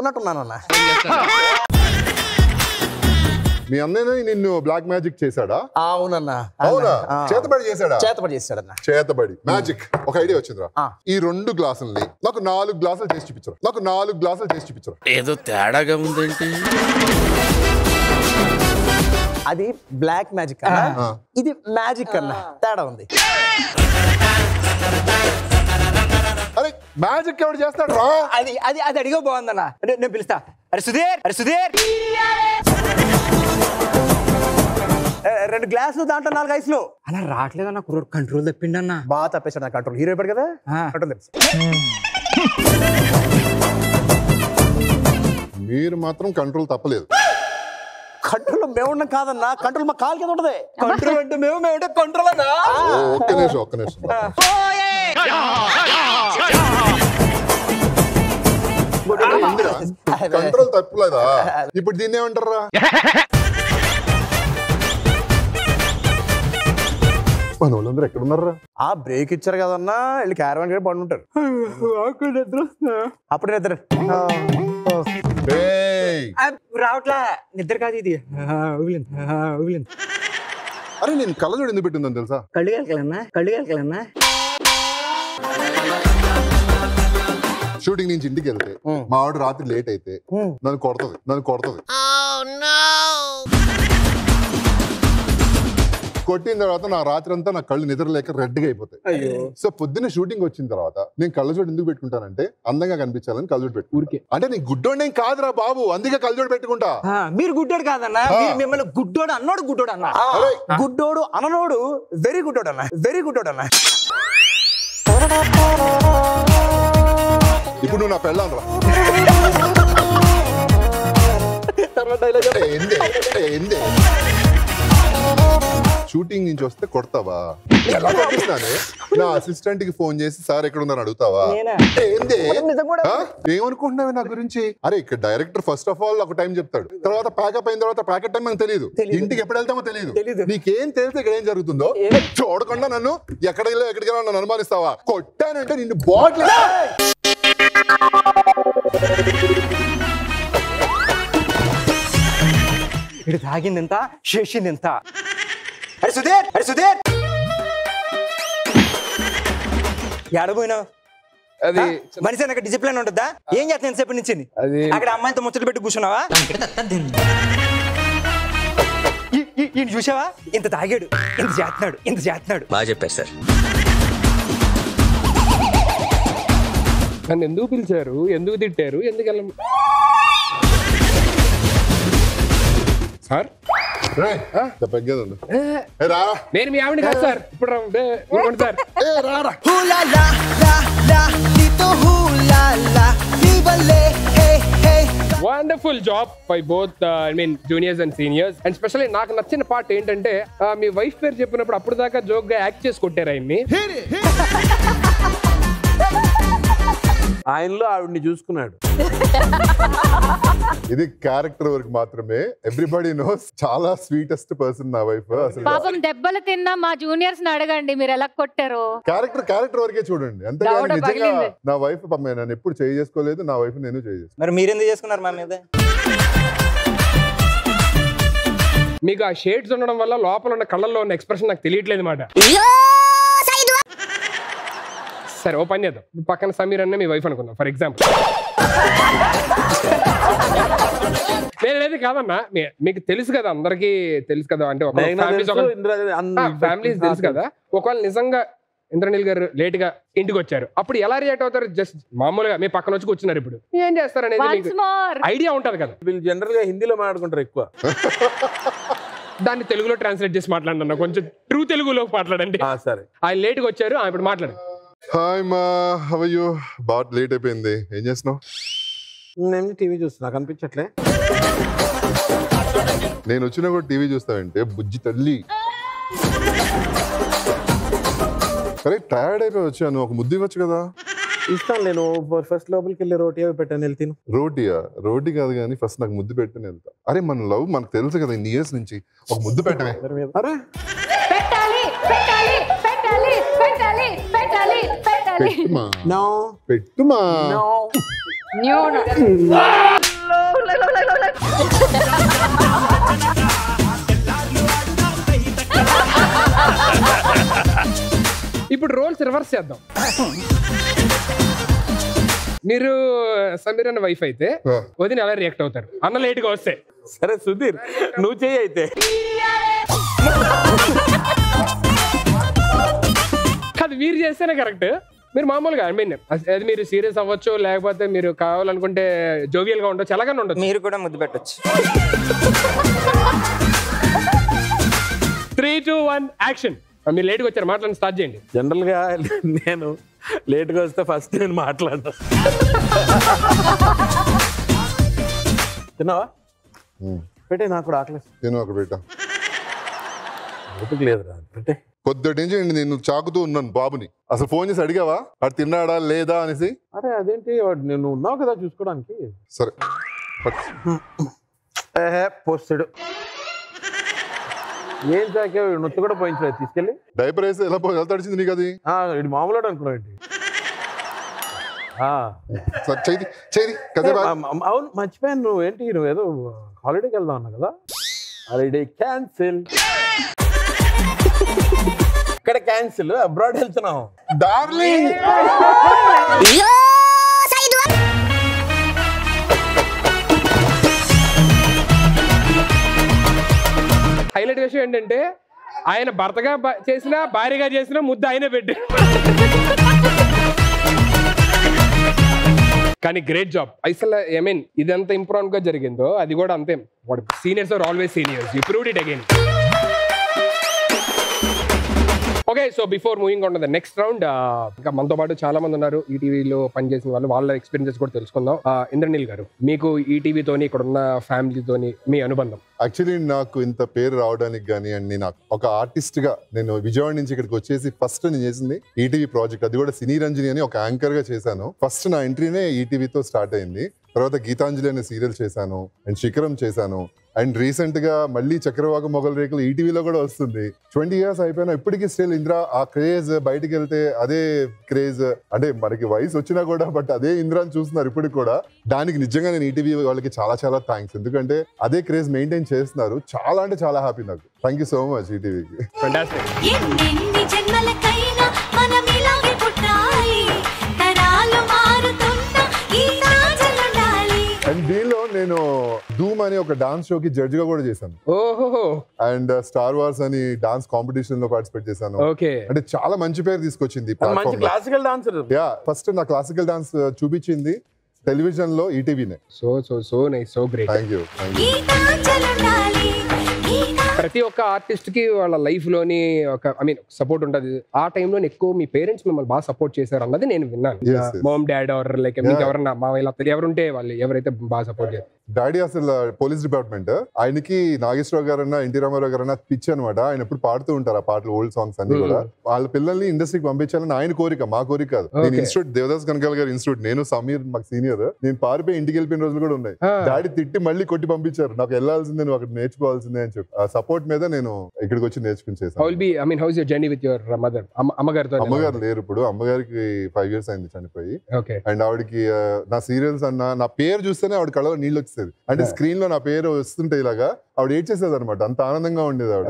ఉన్నట్టున్నానన్నా. మీ అన్నయ్య నిన్ను బ్లాక్ మ్యాజిక్ చేశాడా? అవునన్నా. అవునా? చేతబడి చేశాడా? చేతబడి మ్యాజిక్. ఒక ఐడియా వచ్చిందిరా. ఈ 2 గ్లాసుల్ని నాకు 4 గ్లాసులు చేసి చూపించరా. ఏదో తేడాగా ఉందేంటి? అది బ్లాక్ మ్యాజిక్ అన్నా, ఇది మ్యాజిక్ అన్నా, తేడా ఉంది. అరే మ్యాజిక్ ఎవరు చేస్తాడు రా? అది అడిగో బాగుందన్నా. నేను పిలుస్తా. అరే సుధీర్ 2 గ్లాసులు దాంట్లో 4 ఐస్లు. అలా రావట్లేదన్న, కంట్రోల్ తప్పిండి అన్న. బాగా తప్పేశాడు నా కంట్రోల్. హీరో అయిపోయాడు కదా, కంట్రోల్ తప్పేసి. మీరు మాత్రం కంట్రోల్ తప్పలేదు. కంట్రోల్ మేము ఉన్నాం కాదన్నా, కంట్రోల్ మా కాలు కింద ఉంటది. కంట్రోల్ అంటే మేము కంట్రోల్ అన్నా. ఒక్క నిమిషం కంట్రోల్ తప్పలేదా? ఇప్పుడు దీన్ని ఏమంటారా? మన వాళ్ళందరూ ఎక్కడ ఉన్నారా? ఆ బ్రేక్ ఇచ్చారు కదన్నా, వెళ్ళి క్యారవాన్ గడి పండుంటారు. అప్పుడు నిద్ర రావట్లా నిద్ర కాదు ఇది అరే నేను కళ్ళజోడు ఎందుకు పెట్టిందని తెలుసా? కళ్ళుగలకలన్నా షూటింగ్ నుంచి ఇంటికి వెళ్తే మా ఆవిడ రాత్రి లేట్ అయితే నన్ను కొడుతుంది కొట్టిన తర్వాత నా రాత్రి అంతా నా కళ్ళు నిద్ర లేక రెడ్గా అయిపోతాయి. సో పొద్దున్న షూటింగ్ వచ్చిన తర్వాత నేను కళ్ళజోడు ఎందుకు పెట్టుకుంటానంటే అందంగా కనిపించాలని కళ్ళజోడు పెట్టుకుంటా. అంటే నేను గుడ్డోడు ఏం కాదురా బాబు, అందుకే కళ్ళజోడు పెట్టుకుంటా. మీరు గుడ్డోడు కాదన్నా, మిమ్మల్ని గుడ్డోడు అన్నోడు గుడ్డోడు అన్న. గుడ్డోడు అననోడు వెరీ గుడ్డోడు అన్న. ఇప్పుడు నువ్వు నా పెళ్ళాను రా. షూటింగ్ నుంచి వస్తే కొడతావా? ఎలా కొట్టిస్తానే? నా అసిస్టెంట్ కి ఫోన్ చేసి సార్ ఎక్కడ ఉందని అడుగుతావా? ఏమనుకుంటున్నావు నా గురించి? అరే ఇక్కడ డైరెక్టర్ ఫస్ట్ ఆఫ్ ఆల్ ఒక టైం చెప్తాడు, తర్వాత ప్యాకప్ అయిన తర్వాత ప్యాకెట్ టైం మనకు తెలియదు, ఇంటికి ఎప్పుడు వెళ్తామో తెలియదు. నీకేం తెలిస్తే ఇక్కడ ఏం జరుగుతుందో చూడకుండా నన్ను ఎక్కడికి నన్ను అనుమానిస్తావా? కొట్టానంటే నిన్ను బాటిల్ ఇటు తాగిందెంత చేసిందెంత. అరే సుధీర్ ఏడబోయినావు? అది మనిషి నాకు డిసిప్లిన్ ఉంటుందా? ఏం చేస్తాను ఎంతసేపు నుంచి? అక్కడ అమ్మాయితో ముచ్చట పెట్టి కూర్చున్నావా? ఈయన చూసావా? ఇంత తాగాడు, ఇంత చేస్తున్నాడు. బాగా చెప్పారు సార్. నన్ను ఎందుకు పిలిచారు, ఎందుకు తిట్టారు, ఎందుకు వెళ్ళ సార్? నేను మీ ఆవిడ కాదు సార్. ఇప్పుడు sir wonderful job by both juniors and seniors. And specially నాకు నచ్చిన పార్ట్ ఏంటంటే మీ వైఫ్ పేరు చెప్పినప్పుడు అప్పుడు దాకా జోక్ గా యాక్ట్ చేసి కొట్టారు ఆయన్ని. ఆయనలో ఆవిడ్ని చూసుకున్నాడు. ఇది క్యారెక్టర్ వరకు మాత్రమే. ఎవ్రీబడి నోస్ చాలా స్వీటెస్ట్ పర్సన్ నా వైఫ్. పాపం దెబ్బలు తిన్నా మా జూనియర్స్ ని అడగండి మీరు ఎలా కొట్టారు. క్యారెక్టర్ వరకే చూడండి, అంతేగాని నిజంగా నా వైఫ్ నన్ను ఎప్పుడు చేయి చేసుకోలేదు, నా వైఫ్ నేను చేయి చేసుకో. మరి మీరెందుకు చేసుకున్నారు మా మీద? మీకు ఆ షేడ్స్ ఉండడం వల్ల లోపల ఉన్న కళ్ళల్లో ఉన్న ఎక్స్ప్రెషన్ నాకు తెలియట్లేదు మాట. సరే ఓ పని చేద్దాం, పక్కన సమీర్ అన్న మీ వైఫ్ అనుకుందాం ఫర్ ఎగ్జాంపుల్. నేనేది కాదన్నా, మీకు తెలుసు కదా, అందరికీ తెలుసు కదా, అంటే ఫ్యామిలీస్ తెలుసు కదా. ఒకవేళ నిజంగా ఇంద్రనీల్ గారు లేట్ గా ఇంటికి వచ్చారు, అప్పుడు ఎలా రియాక్ట్ అవుతారు? జస్ట్ మామూలుగా మీ పక్కన వచ్చి కూర్చున్నారు, ఇప్పుడు ఏం చేస్తారు అనేది మీకు ఐడియా ఉంటది కదా. వీళ్ళు జనరల్ గా హిందీలో మాట్లాడుకుంటారు ఎక్కువ. దాన్ని తెలుగులో ట్రాన్స్లేట్ చేసి మాట్లాడన్నా, కొంచెం ట్రూ తెలుగులో మాట్లాడండి. సరే, ఆయన లేట్ గా వచ్చారు, ఇప్పుడు మాట్లాడు. హాయ్ మా, how are you? But late అయిపోయింది, ఏం చేస్తున్నావు? నేను టీవీ చూస్తున్నా, కనిపించట్లే. నేను వచ్చినా కూడా టీవీ చూస్తావంటే బుజ్జి తల్లి. సరే టైర్డ్ అయిపోయి వచ్చాను, ఒక ముద్దు ఇవ్వచ్చు కదా. ఇస్తాను, నేను ఫస్ట్ లోపలికి వెళ్ళి రోటీ అవి పెట్టాను, వెళ్తాను. రోటీయా? రోటీ కాదు కానీ ఫస్ట్ నాకు ముద్దు పెట్టని వెళ్తా. అరే మన లవ్ మనకు తెలుసు కదా ఇన్ని ఇయర్స్ నుంచి, ఒక ముద్దు పెట్టమే. అరే పెట్టుమా. ఇప్పుడు రోల్స్ రివర్స్ చేద్దాం. మీరు సమీర్ అన్న వైఫ్ అయితే వదిన ఎలా రియాక్ట్ అవుతారు? అన్న లేట్ గా వస్తే. సరే సుధీర్ నువ్వు చెయ్యి అయితే. అది మీరు చేస్తేనే కరెక్ట్. మీరు మామూలుగా ఐ మీన్ అది మీరు సీరియస్ అవ్వచ్చు, లేకపోతే మీరు కావాలనుకుంటే జోవియల్ గా ఉండొచ్చు, ఎలాగైనా ఉండొచ్చు. మీరు కూడా ముద్దు పెట్టొచ్చు. 3, 2, 1 యాక్షన్. మీరు లేట్గా వచ్చారు, మాట్లాడి స్టార్ట్ చేయండి. జనరల్ గా నేను లేట్గా వస్తే ఫస్ట్ నేను మాట్లాడతా. తిన్నావా? పెట్టే, నాకు కూడా ఆకలి. తిను ఒక పెట్టా. ఓపిక లేదురా, పెట్టే. పొద్దుటి నుంచి నేను చాకుతూ ఉన్నాను బాబుని. అసలు ఫోన్ చేసి అడిగావా వాడు తిన్నాడా లేదా అనేసి? అరే అదేంటి, నేను ఉన్నావు కదా చూసుకోవడానికి. సరే పోస్తాడు. ఏం చాకే నొత్తు కూడా పోయించలేదు తీసుకెళ్ళి. డైపర్ వేసి ఎలా తడిచింది నీకు? అది ఇది మామూలు అనుకున్నావు ఏంటి? అవును మర్చిపోయాను. నువ్వు ఏంటి నువ్వు ఏదో హాలిడేకి వెళ్దాం అన్నా కదా? Holiday cancel. ఇక్కడ క్యాన్సిల్, అబ్రాడ్ వెళ్తున్నాం. డార్లింగ్ హైలైట్ విషయం ఏంటంటే ఆయన భర్తగా చేసినా భార్యగా చేసినా ముద్ద ఆయనే పెట్టాడు. కానీ గ్రేట్ జాబ్. అసలు ఐ మీన్ ఇదంతా ఇంప్రూవ్ గా జరిగిందో అది కూడా అంతే. Seniors are always seniors. You proved it again. Okay, so before moving on to the next round, ఇంకా మనతో పాటు చాలా మంది ఉన్నారు ఈటీవీలో పనిచేసిన వాళ్ళు. వాళ్ళ ఎక్స్పీరియన్సెస్ కూడా తెలుసుకుందాం. ఇంద్రనీల్ గారు, మీకు ఈటీవీతోని ఇక్కడ ఉన్న ఫ్యామిలీతోని మీ అనుబంధం? యాక్చువల్లీ నాకు ఇంత పేరు రావడానికి కానీ అండ్ నేను ఒక ఆర్టిస్ట్ గా నేను విజయవాడ నుంచి ఇక్కడికి వచ్చేసి ఫస్ట్ నేను చేసింది ఈటీవీ ప్రాజెక్ట్. అది కూడా సినీ రంజని అని ఒక యాంకర్ గా చేశాను. ఫస్ట్ నా ఎంట్రీనే ఈటీవీతో స్టార్ట్ అయింది. తర్వాత గీతాంజలి అనే సీరియల్ చేశాను అండ్ శిఖరం చేశాను. అండ్ రీసెంట్ గా మళ్ళీ చక్రవాక మొగల్ రేకులు ఈటీవీలో కూడా వస్తుంది. 20 years అయిపోయినా ఇప్పటికీ స్టిల్ ఇంద్రా ఆ క్రేజ్, బయటికి వెళ్తే అదే క్రేజ్. అంటే మనకి వయసు వచ్చినా కూడా బట్ అదే ఇంద్రాని చూస్తున్నారు ఇప్పటికి కూడా. దానికి నిజంగా నేను ఈటీవీ వాళ్ళకి చాలా చాలా థ్యాంక్స్. ఎందుకంటే అదే క్రేజ్ మెయింటైన్ చేస్తున్నారు. చాలా అంటే చాలా హ్యాపీ నాకు. థ్యాంక్ యూ సో మచ్ ఈటీవీకి. అండ్ దీనిలో నేను ధూమ్ అనే ఒక డాన్స్ షోకి జడ్జ్ గా కూడా చేశాను. అండ్ స్టార్ వార్స్ అని డాన్స్ కాంపిటీషన్ లో పార్టిసిపేట్ చేశాను. అంటే చాలా మంచి పేరు తీసుకొచ్చింది. Classical dancer. యా, ఫస్ట్ నా క్లాసికల్ డాన్స్ చూపించింది టెలివిజన్ లో ఈటీవీనే. So nice, so great. Thank you. ప్రతి ఒక్క ఆర్టిస్ట్ కి వాళ్ళ లైఫ్ లోని ఒక ఐ మీన్ సపోర్ట్ ఉంటుంది. ఆ టైంలో ఎక్కువ మీ పేరెంట్స్ మిమ్మల్ని బాగా సపోర్ట్ చేశారు అన్నది నేను విన్నాను. మామ్ డాడ్ ఆర్ లైక్ మీకు ఎవరన్నా మా ఇలా ఎవరుంటే వాళ్ళు ఎవరైతే బాగా సపోర్ట్ చేస్తారు? డాడీ అసలు పోలీస్ డిపార్ట్మెంట్. ఆయనకి నాగేశ్వరరావు గారన్నా ఎన్టీ రామారావు గారన్నా పిచ్చి అనమాట. ఆయన ఎప్పుడు పాడుతూ ఉంటారు ఆ పాటలు, ఓల్డ్ సాంగ్స్ అన్ని కూడా. వాళ్ళ పిల్లల్ని ఇండస్ట్రీకి పంపించాలని ఆయన కోరిక, మా కోరిక కాదు. నేను ఇన్స్టిట్యూట్ దేవదాస్ కనకాల గారి ఇన్స్టిట్యూట్, నేను సమీర్ మాకు సీనియర్, నేను పారిపోయి ఇంటికి వెళ్ళిపోయిన రోజులు కూడా ఉన్నాయి. డాడీ తిట్టి మళ్ళీ కొట్టి పంపించారు. నాకు వెళ్ళాల్సిందే, నువ్వు అక్కడ నేర్చుకోవాల్సిందే అని చెప్పి. ఆ సపోర్ట్ మీద నేను ఇక్కడికి వచ్చి నేర్చుకుని చేశాను. అమ్మగారు లేరు ఇప్పుడు. అమ్మగారికి 5 years అయింది చనిపోయి. అండ్ ఆవిడకి నా సీరియల్స్ అన్నా నా పేరు చూస్తేనే ఆవిడ కళ్ళలో నీళ్ళు వచ్చేది. అంటే స్క్రీన్ లో నా పేరు వస్తుంటే ఇలాగా ఆవిడ ఏడ్చేసేది అనమాట. అంత ఆనందంగా ఉండేది ఆవిడ.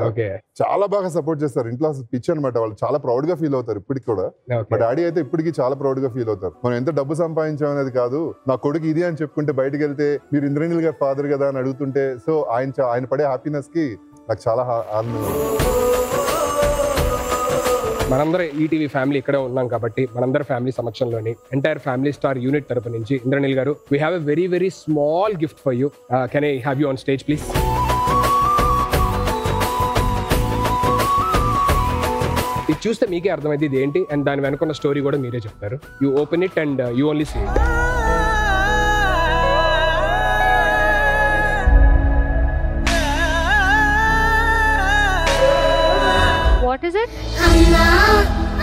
చాలా బాగా సపోర్ట్ చేస్తారు. ఇంట్లో పిచ్చి అనమాట. వాళ్ళు చాలా ప్రౌడ్ గా ఫీల్ అవుతారు ఇప్పటికి కూడా. మా డాడీ అయితే ఇప్పటికీ చాలా ప్రౌడ్ గా ఫీల్ అవుతారు. మనం ఎంత డబ్బు సంపాదించాం అనేది కాదు, నా కొడుకు ఇది అని చెప్పుకుంటే బయటకు వెళ్తే మీరు ఇంద్రనీల్ గారి ఫాదర్ కదా అని అడుగుతుంటే సో ఆయన పడే హ్యాపీనెస్ కి నాకు చాలా ఆనందంగా. మనందరం ఈటీవీ ఫ్యామిలీ ఇక్కడే ఉన్నాం కాబట్టి మనందరి ఫ్యామిలీ సమక్షంలోని ఎంటైర్ ఫ్యామిలీ స్టార్ యూనిట్ తరపు నుంచి Indraneel garu, we have a very very small gift for you. Can I have you on stage please? ఇది చూస్తే మీకే అర్థమైంది ఇది ఏంటి అండ్ దాని వెనుకున్న స్టోరీ కూడా మీరే చెప్తారు. You open it and you only see it. What is it? అమ్మా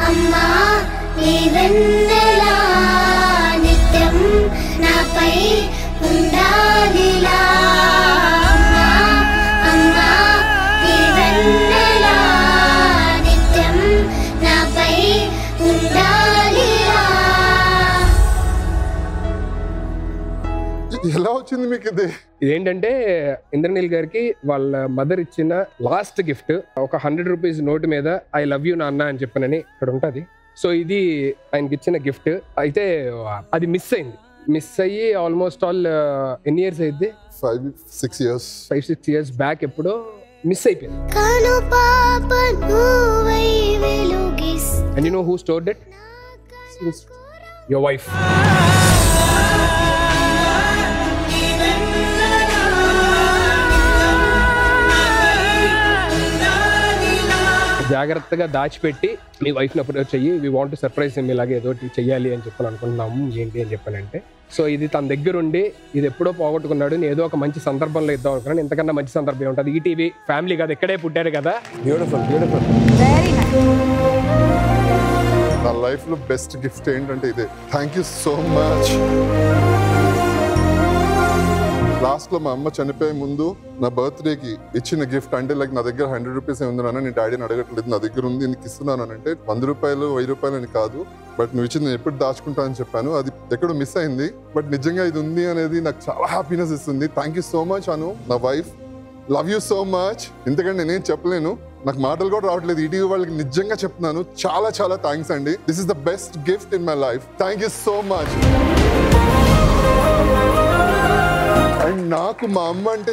అమ్మా నీవెన్నెలా నిత్యం నాపై ఉండాలిలా. అమ్మా అమ్మా నీవెన్నెలా నిత్యం నాపై ఉండాలిలా. ఎలా వచ్చింది మీకు ఇది? ఇదేంటంటే ఇంద్రనీల్ గారికి వాళ్ళ మదర్ ఇచ్చిన లాస్ట్ గిఫ్ట్. ఒక 100 rupees నోటు మీద ఐ లవ్ యూ నాన్న అని చెప్పనని ఇక్కడ ఉంటుంది. సో ఇది ఆయనకి ఇచ్చిన గిఫ్ట్. అయితే అది మిస్ అయింది. మిస్ అయ్యి ఆల్మోస్ట్ ఆల్ ఎన్ని ఇయర్స్ అయింది? 5-6 years బ్యాక్ ఎప్పుడో మిస్ అయిపోయింది. And you know who stored it? Your wife. జాగ్రత్తగా దాచిపెట్టి మీ వైఫ్ని అప్రోచ్ చెయ్యి, we want to surprise him, ఇలాగే ఏదో చెయ్యాలి అని చెప్పని అనుకుంటున్నాము, ఏంటి అని చెప్పానంటే. సో ఇది తన దగ్గర ఉండి ఇది ఎప్పుడో పోగొట్టుకున్నాడు, ఏదో ఒక మంచి సందర్భంలో ఇద్దాం అనుకున్నాను. ఇంతకన్నా మంచి సందర్భం ఉంటుంది. ఈటీవీ ఫ్యామిలీ కదా, ఇక్కడే పుట్టారు కదా. Beautiful beautiful. నా లైఫ్ లో బెస్ట్ గిఫ్ట్ ఏంటంటే ఇదే. Thank you so much. Last లో మా అమ్మ చనిపోయే ముందు నా బర్త్డేకి ఇచ్చిన గిఫ్ట్ అంటే లైక్ నా దగ్గర 100 రూపీస్ ఉంది నాన్న, నేను డాడీని అడగట్లేదు, నా దగ్గర ఉంది నీకు ఇస్తున్నాను అంటే 100 రూపాయలు 1000 రూపాయలు అని కాదు, బట్ నువ్వు ఇచ్చింది నేను ఎప్పుడు దాచుకుంటా అని చెప్పాను. అది ఎక్కడో మిస్ అయింది, బట్ నిజంగా ఇది ఉంది అనేది నాకు చాలా హ్యాపీనెస్ ఇస్తుంది. థ్యాంక్ యూ సో మచ్ అను, నా wife. Love you so much. ఇంతకంటే నేనేం చెప్పలేను, నాకు మాటలు కూడా రావట్లేదు. ఈటీవీ వాళ్ళకి నిజంగా చెప్తున్నాను, చాలా చాలా థ్యాంక్స్ అండి. This is the best gift in my life. Thank you so much. And నాకు మా అమ్మ అంటే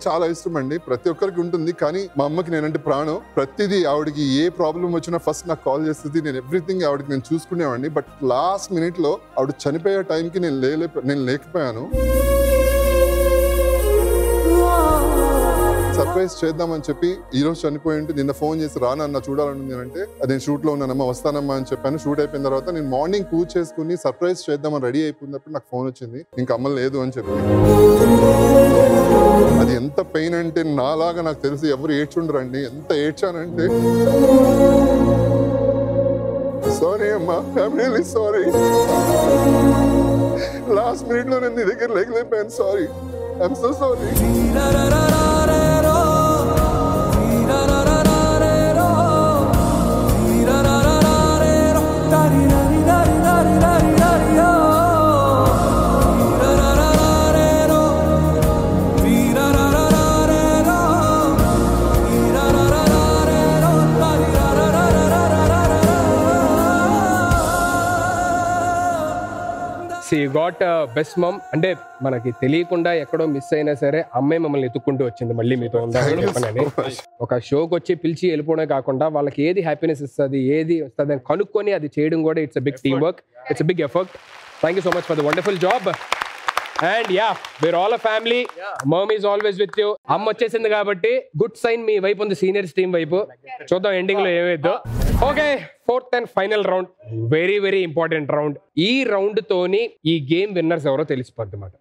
చాలా ఇష్టం అండి. ప్రతి ఒక్కరికి ఉంటుంది, కానీ మా అమ్మకి నేనంటే ప్రాణం. ప్రతిదీ ఆవిడకి ఏ ప్రాబ్లం వచ్చినా ఫస్ట్ నాకు కాల్ చేస్తుంది. నేను ఎవ్రీథింగ్ ఆవిడకి నేను చూసుకునేవాడిని. బట్ లాస్ట్ మినిట్ లో ఆవిడ చనిపోయే టైంకి నేను లేకపోయాను. సర్ప్రైజ్ చేద్దామని చెప్పి ఈ రోజు చనిపోయి ఉంటే నిన్న ఫోన్ చేసి రానన్న చూడాలని అంటే నేను షూట్ లో ఉన్నానమ్మా వస్తానమ్మా అని చెప్పాను. షూట్ అయిపోయిన తర్వాత నేను మార్నింగ్ పూజ చేసుకుని సర్ప్రైజ్ చేద్దామని రెడీ అయిపోయినప్పుడు నాకు ఫోన్ వచ్చింది, ఇంకా అమ్మ లేదు అని చెప్పి. అది ఎంత పెయిన్ అంటే నాలాగా నాకు తెలిసి ఎవరు ఏడ్చుండరండి. ఎంత ఏడ్చానంటే సారీ అమ్మా, I'm really sorry. Last minute లో నేను నీ దగ్గర లేకపోయాను. Sorry, I'm so sorry. You got best mom. అంటే మనకి తెలియకుండా ఎక్కడో మిస్ అయినా సరే అమ్మాయి మమ్మల్ని ఎత్తుక్కుంటూ వచ్చింది మళ్ళీ మీతో ఉండాలని. ఒక షోకి వచ్చి పిలిచి వెళ్ళిపోవడమే కాకుండా వాళ్ళకి ఏది హ్యాపీనెస్ ఇస్తుంది, ఏది వస్తుంది అని కనుక్కొని అది చేయడం కూడా it's a big team work, it's a big effort. Thank you so much for the wonderful job. And yeah, we're all a family. Mom is always with you. అమ్మ వచ్చేసింది కాబట్టి గుడ్ సైన్ మీ వైపు ఉంది, సీనియర్స్ టీమ్ వైపు. చూద్దాం ఎండింగ్ లో ఏమైద్దో. Okay, fourth and final round, very very important round. ఈ రౌండ్ తోని ఈ గేమ్ విన్నర్స్ ఎవరో తెలిసిపోద్ది అన్నమాట.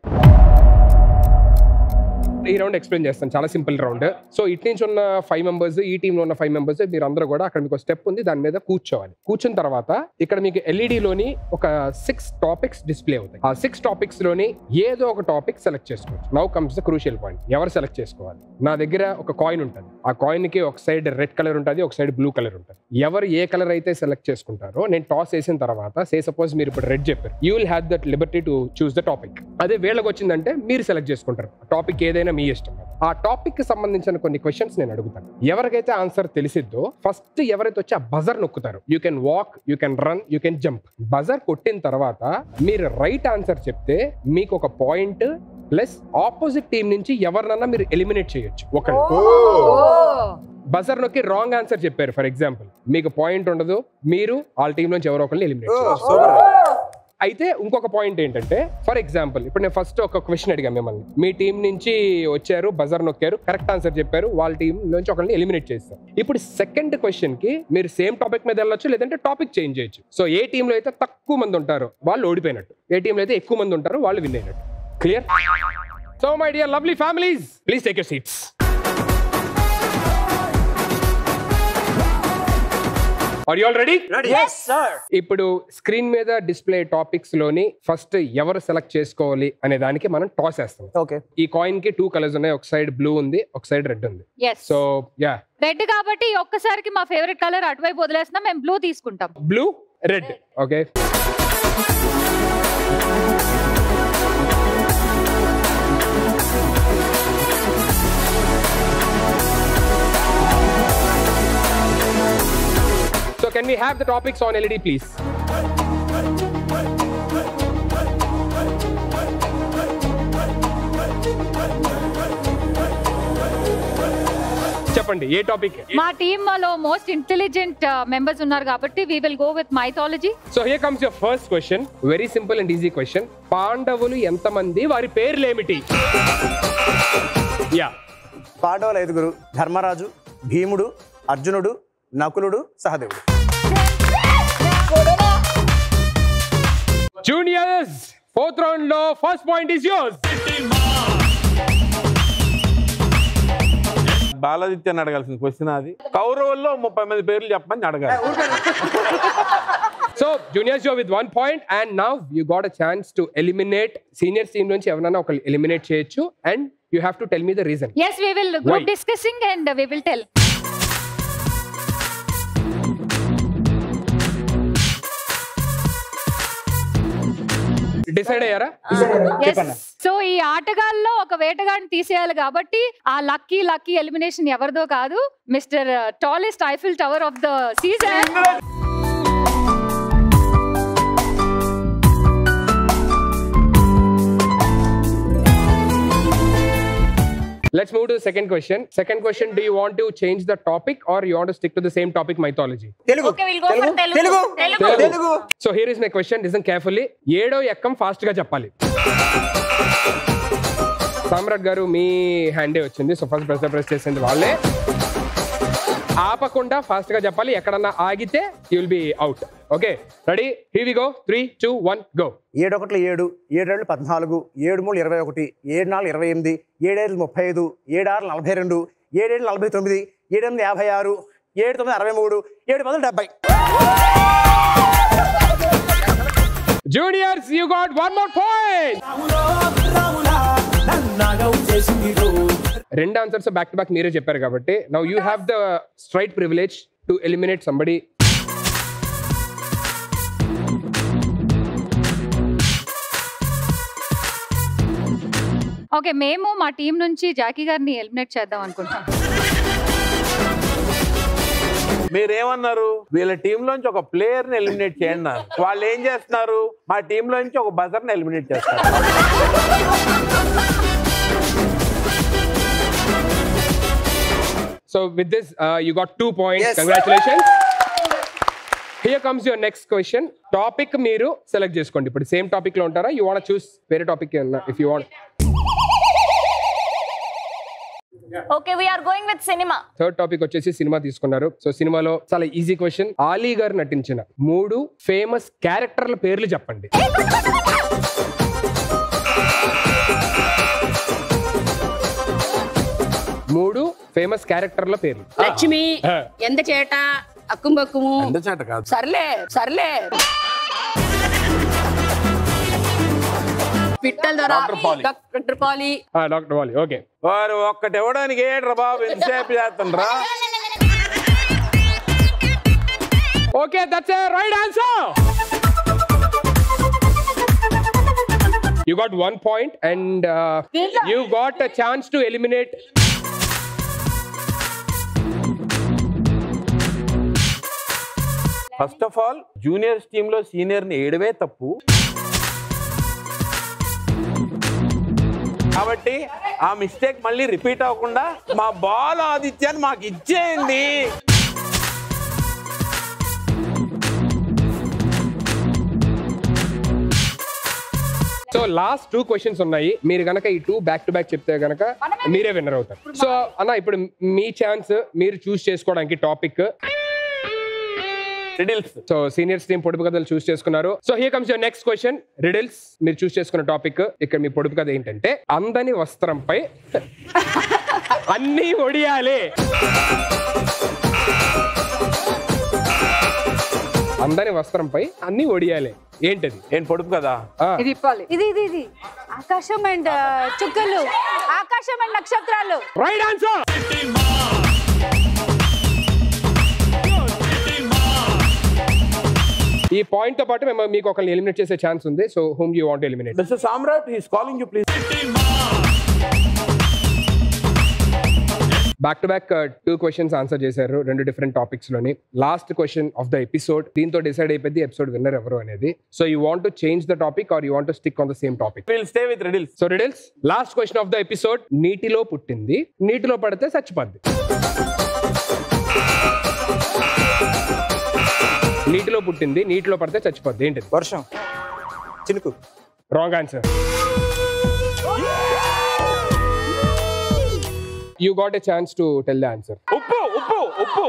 ఈ రౌండ్ ఎక్స్ప్లెయిన్ చేస్తాను, చాలా సింపుల్ రౌండ్. సో ఇటు నుంచి ఉన్న 5 మెంబర్స్, ఈ టీమ్ లో ఉన్న 5 మెంబర్స్, మీరు అందరూ కూడా అక్కడ మీకు స్టెప్ ఉంది, దాని మీద కూర్చోవాలి. కూర్చున్న తర్వాత ఇక్కడ మీకు ఎల్ఈడి లోని ఒక 6 టాపిక్స్ డిస్ప్లే అవుతాయి. ఆ 6 టాపిక్స్ లోని ఏదో ఒక టాపిక్ సెలెక్ట్ చేసుకోవచ్చు. Now comes the crucial point, ఎవరు సెలెక్ట్ చేసుకోవాలి. నా దగ్గర ఒక కాయిన్ ఉంటుంది, ఆ కాయిన్ కి ఒక సైడ్ రెడ్ కలర్ ఉంటుంది, ఒక సైడ్ బ్లూ కలర్ ఉంటుంది. ఎవరు ఏ కలర్ అయితే సెలెక్ట్ చేసుకుంటారో నేను టాస్ వేసిన తర్వాత, సే సపోజ్ మీరు ఇప్పుడు రెడ్ చెప్పారు, you will have that Liberty to choose the topic. అదే వీళ్ళకి వచ్చిందంటే మీరు సెలెక్ట్ చేసుకుంటారు టాపిక్ ఏదైనా మీ ఇష్టం. ఆ టాపిక్ కి సంబంధించిన కొన్ని క్వశ్చన్స్ నేను అడుగుతాను. ఎవరికైతే ఆన్సర్ తెలిసిద్దో ఫస్ట్ ఎవరైతే వచ్చి ఆ బజర్ నొక్కుతారు, you can walk, you can run, you can jump. Buzzer కొట్టిన తర్వాత మీరు రైట్ ఆన్సర్ చెప్తే మీకు ఒక పాయింట్ ప్లస్ ఆపోజిట్ టీం నుంచి ఎవరినన్నా మీరు ఎలిమినేట్ చేయొచ్చు. ఒకళ్ళు బజర్ నొక్కి రాంగ్ ఆన్సర్ చెప్పారు ఫర్ ఎగ్జాంపుల్, మీకు పాయింట్ ఉండదు, మీరు వాళ్ళ టీం నుంచి ఎవరో ఒకరిని ఎలిమినేట్ చేయొచ్చు. అయితే ఇంకొక పాయింట్ ఏంటంటే, ఫర్ ఎగ్జాంపుల్ ఇప్పుడు నేను ఫస్ట్ ఒక క్వశ్చన్ అడిగాను మిమ్మల్ని, మీ టీం నుంచి వచ్చారు, బజర్ నొక్కారు, కరెక్ట్ ఆన్సర్ చెప్పారు, వాళ్ళ టీం నుంచి ఒకరిని ఎలిమినేట్ చేస్తారు. ఇప్పుడు సెకండ్ క్వశ్చన్ కి మీరు సేమ్ టాపిక్ మీద వెళ్ళొచ్చు, లేదంటే టాపిక్ చేంజ్ చేయొచ్చు. సో ఏ టీంలో అయితే తక్కువ మంది ఉంటారో వాళ్ళు ఓడిపోయినట్టు, ఏ టీంలో అయితే ఎక్కువ మంది ఉంటారో వాళ్ళు విన్ అయినట్టు. Clear? So my dear lovely families, please take your seats. Are you all ready? Ready. Yes, sir. ఇప్పుడు స్క్రీన్ మీద డిస్ప్లే టాపిక్స్ లోని ఫస్ట్ ఎవరు సెలెక్ట్ చేసుకోవాలి అనే దానికి మనం టాస్ వేస్తాం. ఓకే. ఈ కాయిన్ కి 2 కలర్స్ ఉన్నాయి, ఒక సైడ్ బ్లూ ఉంది, ఒక సైడ్ రెడ్ ఉంది. సో యా, రెడ్ కాబట్టి ఒక్కసారికి మా ఫేవరెట్ కలర్ అటువైపు వదిలేస్తున్నాం, మేము బ్లూ తీసుకుంటాం. Blue, red. Okay. So can we have the topics on LED please? చెప్పండి ఏ టాపిక్? మా టీమ్ లో మోస్ట్ ఇంటెలిజెంట్ మెంబర్స్ ఉన్నారు కాబట్టి we will go with mythology. So here comes your first question, very simple and easy question. పాండవులు ఎంతమంది, వారి పేర్లు ఏమిటి? యా, పాండవులు 5గురు, ధర్మరాజు, భీముడు, అర్జునుడు, నకులుడు, సహదేవుడు. జూనియర్స్, ఫోర్త్ రౌండ్ లో ఫస్ట్ పాయింట్ ఇస్ యోర్స్. బాలాదిత్యాన్ని అడగాల్సిన క్వశ్చన్ అది. కౌరవుల్లో 30 మంది పేర్లు చెప్పమని అడగాలి. So juniors go with 1 point and now you got a chance to eliminate seniors team నుంచి ఎవరైనా ఒకళ్ళు ఎలిమినేట్ చేయొచ్చు and you have to tell me the reason. Yes, we will group discussing and we will tell. Decide అయ్యారా? సో ఈ ఆటగాళ్ళలో ఒక వేటగాడిని తీసేయాలి కాబట్టి ఆ లక్కీ ఎలిమినేషన్ ఎవరిదో కాదు, mister tallest Eiffel tower of the season. Let's move to the second question. Second question, do you want to change the topic or you want to stick to the same topic, mythology? Telugu. Okay, we'll go for Telugu. So here is my question. Listen carefully. ఏడో ఎక్కం ఫాస్ట్ గా చెప్పాలి. సామ్రాట్ గారు మీ హ్యాండే వచ్చింది. సో ఫస్ట్ ప్రెస్ చేసింది వాళ్ళే. ఆపకుండా ఫాస్ట్ గా చెప్పాలి. ఎక్కడన్నా ఆగితే you will be out. Okay, ready? Here we go. 3 2 1 go. 7 1 7 7 14 7 3 21 7 4 28 7 5 35 7 6 42 7 7 49 7 8 56 7 9 63 7 10 70. Juniors, you got one more point. రెండు ఆన్సర్స్ బ్యాక్ టు బ్యాక్ మీరే చెప్పారు కాబట్టి now you have the straight privilege to eliminate somebody. Okay, మేము మా టీం నుంచి జాకీ గారిని ఎలిమినేట్ చేద్దాం అనుకుంటాం. మీరేమన్నారు? వీళ్ళ టీమ్ లోంచి ఒక ప్లేయర్ ని ఎలిమినేట్ చేయండి. వాళ్ళు ఏం చేస్తున్నారు? మా టీమ్ లోంచి ఒక బజర్ ని ఎలిమినేట్ చేస్తారు. So with this, you got 2 points. Yes. Congratulations. Here comes your next question. Topic మీరు సెలెక్ట్ చేసుకోండి. ఇప్పుడు సేమ్ టాపిక్ లో ఉంటారా? You want to choose వేరే topic if you want. Okay, we are going with cinema. Third topic వచ్చేసి సినిమా తీసుకున్నారు. సో సినిమాలో చాలా ఈజీ క్వశ్చన్. ఆలీ గారు నటించిన 3 ఫేమస్ క్యారెక్టర్ల పేర్లు చెప్పండి. మూడు ఫేమస్ క్యారెక్టర్ల పేర్లు. లక్ష్మి, ఎందచేట, అక్కుబక్కుము. ఎందచేట కాదు. సర్లే పిట్టల దొర, డాక్టర్ పాలి. డాక్టర్ పాలి. ఓకే, వారు ఒక్కటి ఇవ్వడానికి ఏంట్రా బాబు ఎంతసేపు చేస్తుండ్రా? Okay, that's a right answer. You got 1 point and you got a chance to eliminate. First of all juniors team లో సీనియర్ ని ఏడవే తప్పు కాబట్టి ఆ మిస్టేక్ మళ్ళీ రిపీట్ అవ్వకుండా మా బాల్ ఆదిత్యాన్ని మాకు ఇచ్చేయండి. సో లాస్ట్ 2 క్వశ్చన్స్ ఉన్నాయి. మీరు గనక ఈ 2 బ్యాక్ టు బ్యాక్ చెప్తే గనక మీరే విన్నర్ అవుతారు. సో అన్న, ఇప్పుడు మీ ఛాన్స్. మీరు చూస్ చేసుకోవడానికి topic riddles. So seniors team పొడుపు కథలు చూస్ చేసుకున్నారు. So here comes your next question. Riddles. మీరు చూస్ చేసుకున్న టాపిక్ ఇక్కడ మీ పొడుపు కథ ఏంటంటే అందని వస్త్రంపై అన్ని ఒడియాలే. అందని వస్త్రంపై అన్ని ఒడియాలే. ఏంటది? ఏం పొడుపు కదా? ఇది ఇప్పాలి. ఇది ఆకాశం అండ్ చుక్కలు, ఆకాశం అండ్ నక్షత్రాలు. Right answer. ఈ పాయింట్ తో పాటు మేము మీకు ఒకరిని ఎలిమినేట్ చేసే ఛాన్స్ ఉంది. So whom you want to eliminate? Mister Samrat, he is calling you please. Back to back 2 questions answer చేశారు 2 డిఫరెంట్ టాపిక్స్ లోని. Last question of the episode. దీంతో డిసైడ్ అయిపోయింది ఎపిసోడ్ విన్నర్ ఎవరు అనేది. So you want to change the topic or you want to stick on the same topic? Will stay with riddles. So riddles, last question of the episode. నీటిలో పుట్టింది, నీటిలో పడితే చచ్చిపోద్ది. నీటిలో పుట్టింది, నీటిలో పడితే చచ్చిపోద్ది. ఏంటిది? వర్షం, చినుకు. Wrong answer. You got a chance to tell the answer. ఉప్పు ఉప్పు ఉప్పు.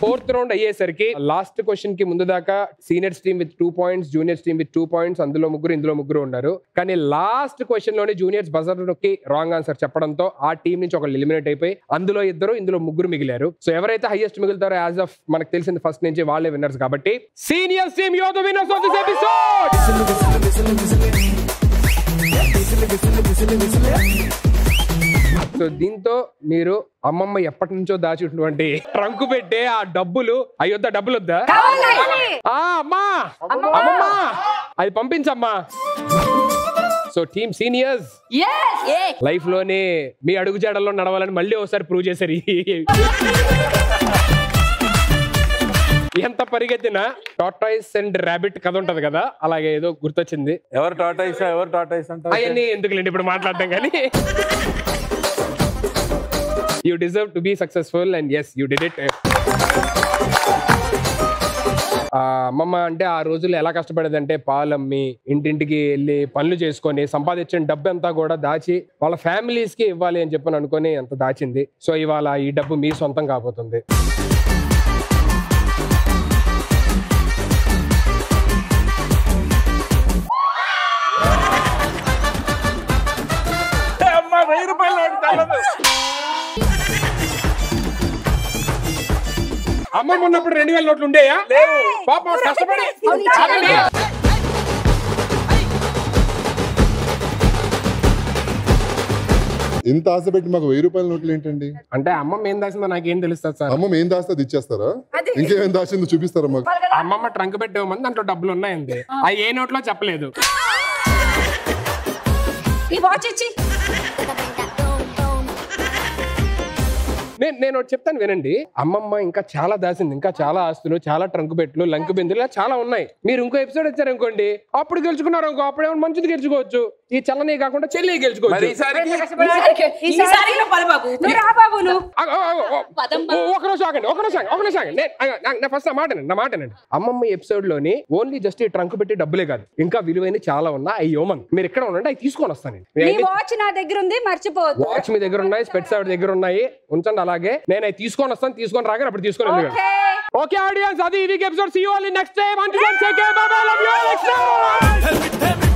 4th రౌండ్ అయ్యేసరికి లాస్ట్ క్వశ్చన్ కి ముందు దాకా seniors team with 2 points, juniors team with 2 points, అందులో ముగ్గురు ఇందులో ముగ్గురు ఉన్నారు. కానీ లాస్ట్ క్వశ్చన్ లోనే జూనియర్స్ బజర్ నొక్కి రాంగ్ ఆన్సర్ చెప్పడంతో ఆ టీం నుంచి ఒకళ్ళు ఎలిమినేట్ అయిపోయి అందులో ఇద్దరు ఇందులో ముగ్గురు మిగిలారు. సో ఎవరైతే హైయెస్ట్ మిగులుతారో యాజ్ ఆఫ్ మనకు తెలిసింది ఫస్ట్ నుంచి వాళ్ళే విన్నర్స్ కాబట్టి seniors team you are the winners of this episode. So దీంతో మీరు అమ్మమ్మ ఎప్పటి నుంచో దాచినటువంటి ట్రంక్ పెట్టే ఆ డబ్బులు అయ్యొద్దా డబ్బులు వద్దా అమ్మా అమ్మమ్మ అది పంపించమ్మా. సో టీమ్ సీనియర్స్ లైఫ్ లోనే మీ అడుగు జాడల్లో నడవాలని మళ్ళీ ఒకసారి ప్రూవ్ చేశారు. ఎంత పరిగెత్తినా టార్టాయిస్ అండ్ రాబిట్ కథ ఉంటది కదా, అలాగే ఏదో గుర్తొచ్చింది. ఎవరు టార్టాయిస్ ఎవరు టార్టాయిస్ అంటే అవన్నీ ఎందుకులేండి ఇప్పుడు మాట్లాడతాం కానీ. You deserve to be successful and yes, you did it. అమ్మమ్మ అంటే ఆ రోజుల్లో ఎలా కష్టపడేదంటే పాలమ్మి ఇంటింటికి వెళ్ళి పనులు చేసుకొని సంపాదించిన డబ్బు అంతా కూడా దాచి వాళ్ళ ఫ్యామిలీస్ కి ఇవ్వాలి అని చెప్పని అనుకొని అంత దాచింది. సో ఇవాళ ఈ డబ్బు మీ సొంతం కాబోతుంది. అమ్మమ్మ ఉన్నప్పుడు 2000 నోట్లు ఉండేయా? పాప కష్టపడి ఇంత ఆశ పెట్టి మాకు 1000 రూపాయల నోట్లు ఏంటండి? అంటే అమ్మమ్మ ఏం దాచిందో నాకేం తెలుస్తుంది సార్. అమ్మమ్మ ఏం దాస్తే అది ఇచ్చేస్తారా? ఇంకేం దాచిందో చూపిస్తారా మాకు? అమ్మమ్మ ట్రంక్ పెట్టేమంది దాంట్లో డబ్బులు ఉన్నాయండి. అవి ఏ నోట్లో చెప్పలేదు. నేను చెప్తాను వినండి. అమ్మమ్మ ఇంకా చాలా దాసింది, ఇంకా చాలా ఆస్తులు, చాలా ట్రంక్ పెట్లు, లంక్ బిందులు చాలా ఉన్నాయి. మీరు ఇంకో ఎపిసోడ్ వచ్చారు అనుకోండి, అప్పుడు గెలుచుకున్నారు అనుకో, అప్పుడు ఏమైనా మంచిది గెలుచుకోవచ్చు. ఈ చల్లని కాకుండా చెల్లి గెలుచుకోవచ్చు. ఫస్ట్ నా మాటనండి. అమ్మమ్మ ఎపిసోడ్ లోని ఓన్లీ జస్ట్ ఈ ట్రంక్ పెట్టి డబ్బులే కాదు, ఇంకా విలువైన చాలా ఉన్నాయి. అవి యోమన్ మీరు ఎక్కడ ఉండండి, అవి తీసుకొని వస్తాను. వాచ్ నా దగ్గర ఉంది, మర్చిపోవద్దు. వాచ్ మీ దగ్గర ఉన్నాయి, స్పెట్స్ ఆవిడ దగ్గర ఉన్నాయి, ఉంచండి. అలాగే నేను అవి తీసుకొని వస్తాను, తీసుకొని రాగానే అప్పుడు తీసుకొని వెళ్ళి. ఓకే ఆడియన్స్, అది ఈ week episode. See you all in next time. Until then take care, bye bye, love you all. Next time